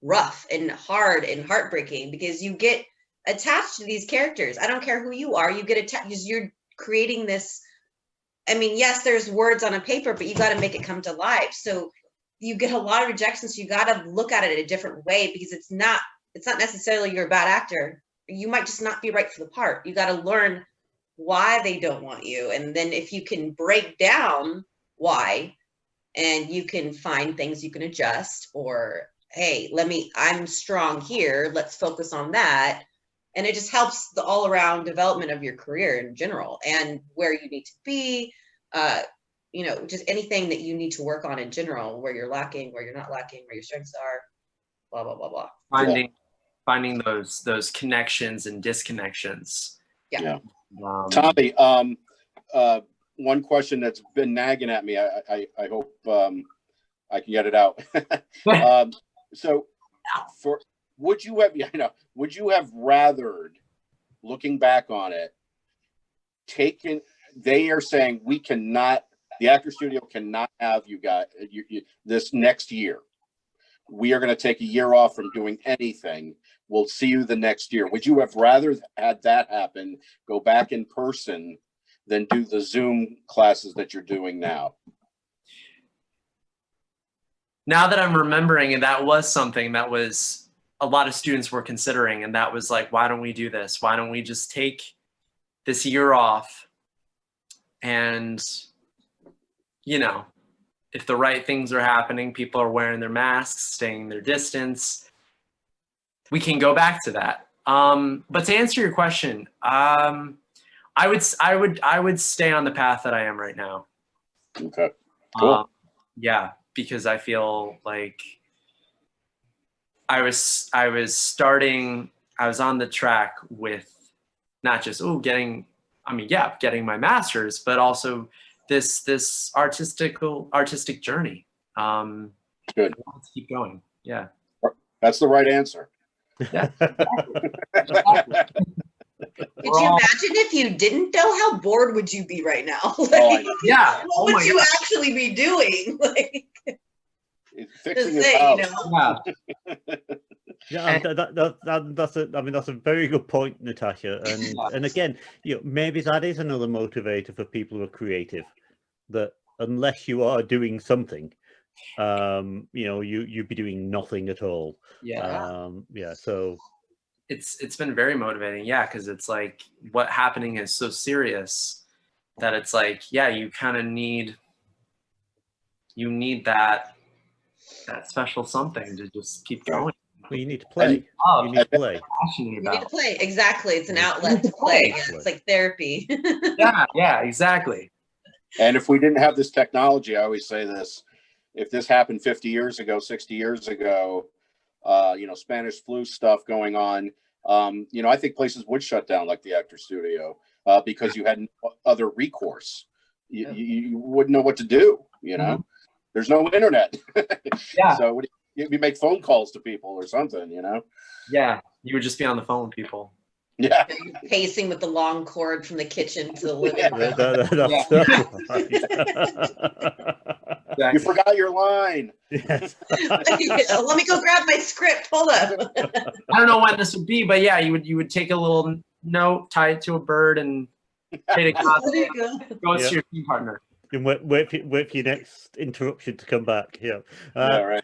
rough and hard and heartbreaking, because you get attached to these characters. I don't care who you are, you get attached because you're creating this. I mean, yes, there's words on a paper, but you got to make it come to life. So you get a lot of rejections. So you got to look at it in a different way, because it's not necessarily you're a bad actor. You might just not be right for the part. You got to learn why they don't want you. And then if you can break down why, and you can find things you can adjust, or, hey, I'm strong here, let's focus on that. And it just helps the all around development of your career in general, and where you need to be, you know, just anything that you need to work on in general, where you're lacking, where you're not lacking, where your strengths are, blah, blah, blah, blah. Finding those connections and disconnections. Yeah. Tommy, one question that's been nagging at me. I hope I can get it out. So, would you have rathered, looking back on it, they are saying the actor studio cannot have you guys this next year. We are going to take a year off from doing anything. We'll see you the next year. Would you have rather had that happen, go back in person, than do the Zoom classes that you're doing now? Now that I'm remembering, and that was something that was a lot of students were considering, and that was like, why don't we do this? Why don't we just take this year off? And, you know, if the right things are happening, people are wearing their masks, staying their distance, we can go back to that. But to answer your question, I would stay on the path that I am right now. Okay, cool. Yeah, because I feel like I was on the track with not just getting my master's, but also this artistic journey. Good. Let's keep going. Yeah. That's the right answer. Yeah. Could you imagine if you didn't know? How bored would you be right now? Yeah. What would you actually be doing? Fixing his house. Yeah, that's a very good point, Natasha. And again, you know, maybe that is another motivator for people who are creative, that unless you are doing something, you know, you'd be doing nothing at all. So it's been very motivating, because it's like what happening is so serious that it's like, you kind of need that special something to just keep going. Well, you need to play. You need to play. You need to play. Exactly. It's an outlet to play. Yeah, it's like therapy. Yeah, exactly. And if we didn't have this technology, I always say this, if this happened 50 years ago, 60 years ago, Spanish flu stuff going on, I think places would shut down like the Actor Studio because you had no other recourse. You wouldn't know what to do. There's no internet. Yeah. So you make phone calls to people or something. Yeah, you would just be on the phone with people. Yeah. Pacing with the long cord from the kitchen to the living room. That's You forgot your line. yes. Let me go grab my script. Hold up. I don't know when this would be, but yeah, you would take a little note, tie it to a bird, and take a There you go. go to your team partner. And wait for your next interruption to come back. Yeah. Right.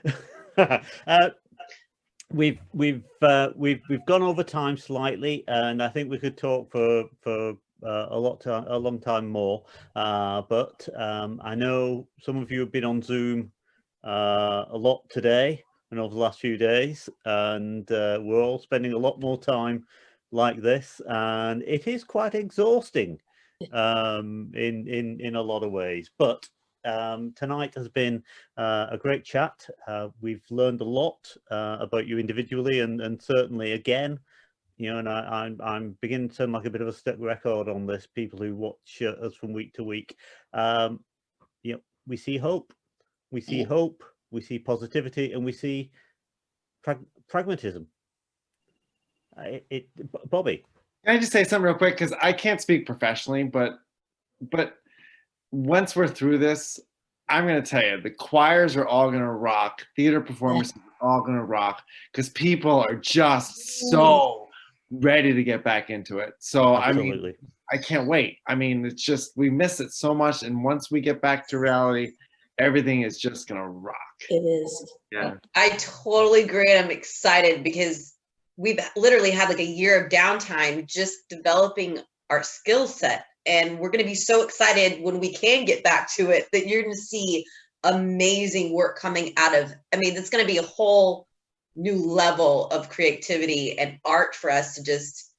We've gone over time slightly, and I think we could talk for a long time more. But I know some of you have been on Zoom a lot today and over the last few days, and we're all spending a lot more time like this, and it is quite exhausting in a lot of ways. But tonight has been a great chat. We've learned a lot about you individually, and certainly again, and I'm beginning to sound like a bit of a stuck record on this. People who watch us from week to week, we see hope, we see positivity, and we see pragmatism. Bobby. Can I just say something real quick? Because I can't speak professionally, but once we're through this, I'm going to tell you, the choirs are all going to rock. Theater performances are all going to rock because people are just so ready to get back into it. So, Absolutely. I can't wait. It's just, we miss it so much. And once we get back to reality, everything is just going to rock. It is. Yeah. I totally agree. I'm excited because we've literally had like a year of downtime just developing our skill set. And we're going to be so excited when we can get back to it that you're going to see amazing work coming out of, it's going to be a whole new level of creativity and art for us to just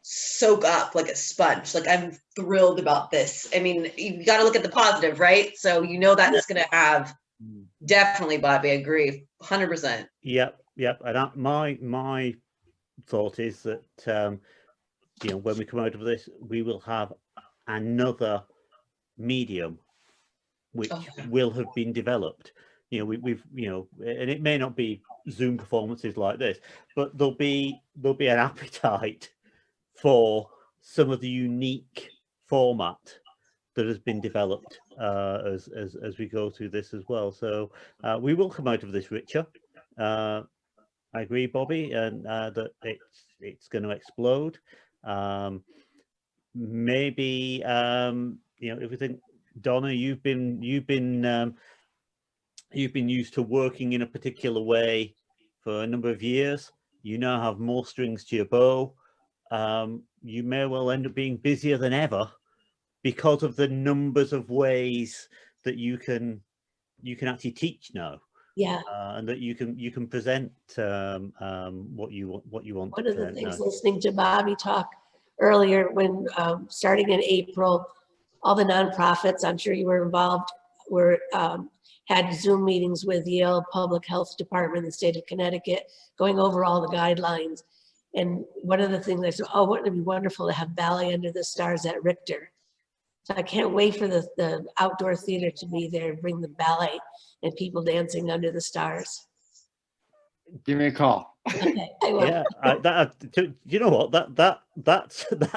soak up like a sponge. Like, I'm thrilled about this. You got to look at the positive, right? So that's going to have definitely, Bobby, I agree 100%. Yep. And my thought is that when we come out of this, we will have another medium which will have been developed. We've and it may not be Zoom performances like this, but there'll be an appetite for some of the unique format that has been developed as we go through this as well. So we will come out of this richer. I agree, Bobby, and that it's going to explode. Maybe if we think, Donna, you've been used to working in a particular way for a number of years. You now have more strings to your bow. You may well end up being busier than ever because of the numbers of ways that you can actually teach now. Yeah. And that you can present what you want. One of the things, listening to Bobby talk earlier, when starting in April, all the nonprofits, I'm sure you were involved, had Zoom meetings with Yale Public Health Department in the state of Connecticut, going over all the guidelines. And one of the things I said, wouldn't it be wonderful to have Ballet Under the Stars at Richter? So I can't wait for the outdoor theater to be there, bring the ballet and people dancing under the stars. Give me a call. Okay, I will. Yeah, you know what? That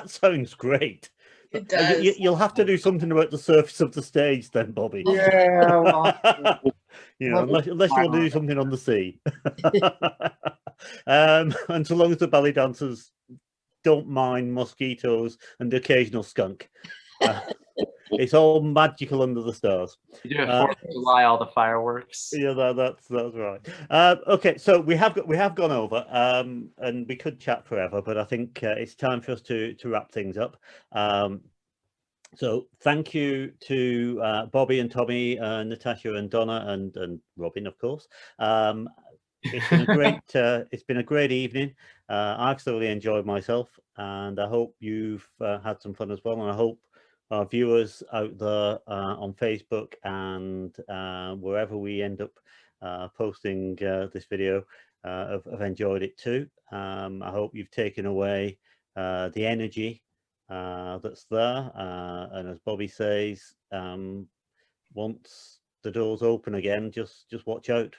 sounds great. It does. You'll have to do something about the surface of the stage then, Bobby. Yeah, well, unless you want to do something on the sea. And so long as the ballet dancers don't mind mosquitoes and the occasional skunk. It's all magical under the stars. You do it 4th of July, all the fireworks. Yeah, that's right. Okay, so we have gone over, and we could chat forever, but I think it's time for us to wrap things up. So thank you to Bobby and Tommy, Natasha and Donna, and Robin, of course. It's been a great evening. I've thoroughly enjoyed myself, and I hope you've had some fun as well. And I hope our viewers out there on Facebook and wherever we end up posting this video have enjoyed it too. I hope you've taken away the energy that's there. And as Bobby says, once the doors open again, just watch out.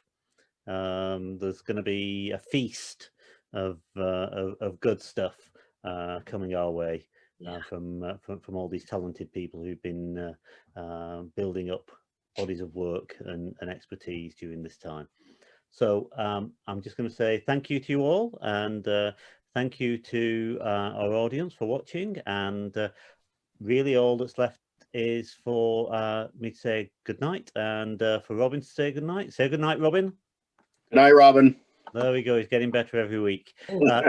There's going to be a feast of good stuff coming our way from all these talented people who've been building up bodies of work and expertise during this time. So I'm just going to say thank you to you all, and thank you to our audience for watching. And really all that's left is for me to say good night, and for Robin to say good night. Say good night, Robin. Good night, Robin. There we go. He's getting better every week.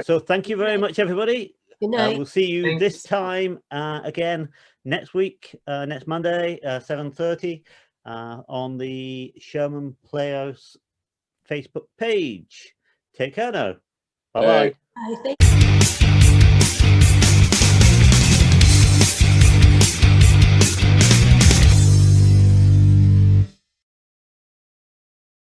So thank you very much, everybody. Good night. We'll see you Thank this you. time again next week, next Monday, 7:30 on the Sherman Playhouse Facebook page. Take care now. Bye-bye. Hey. Bye. Thank you.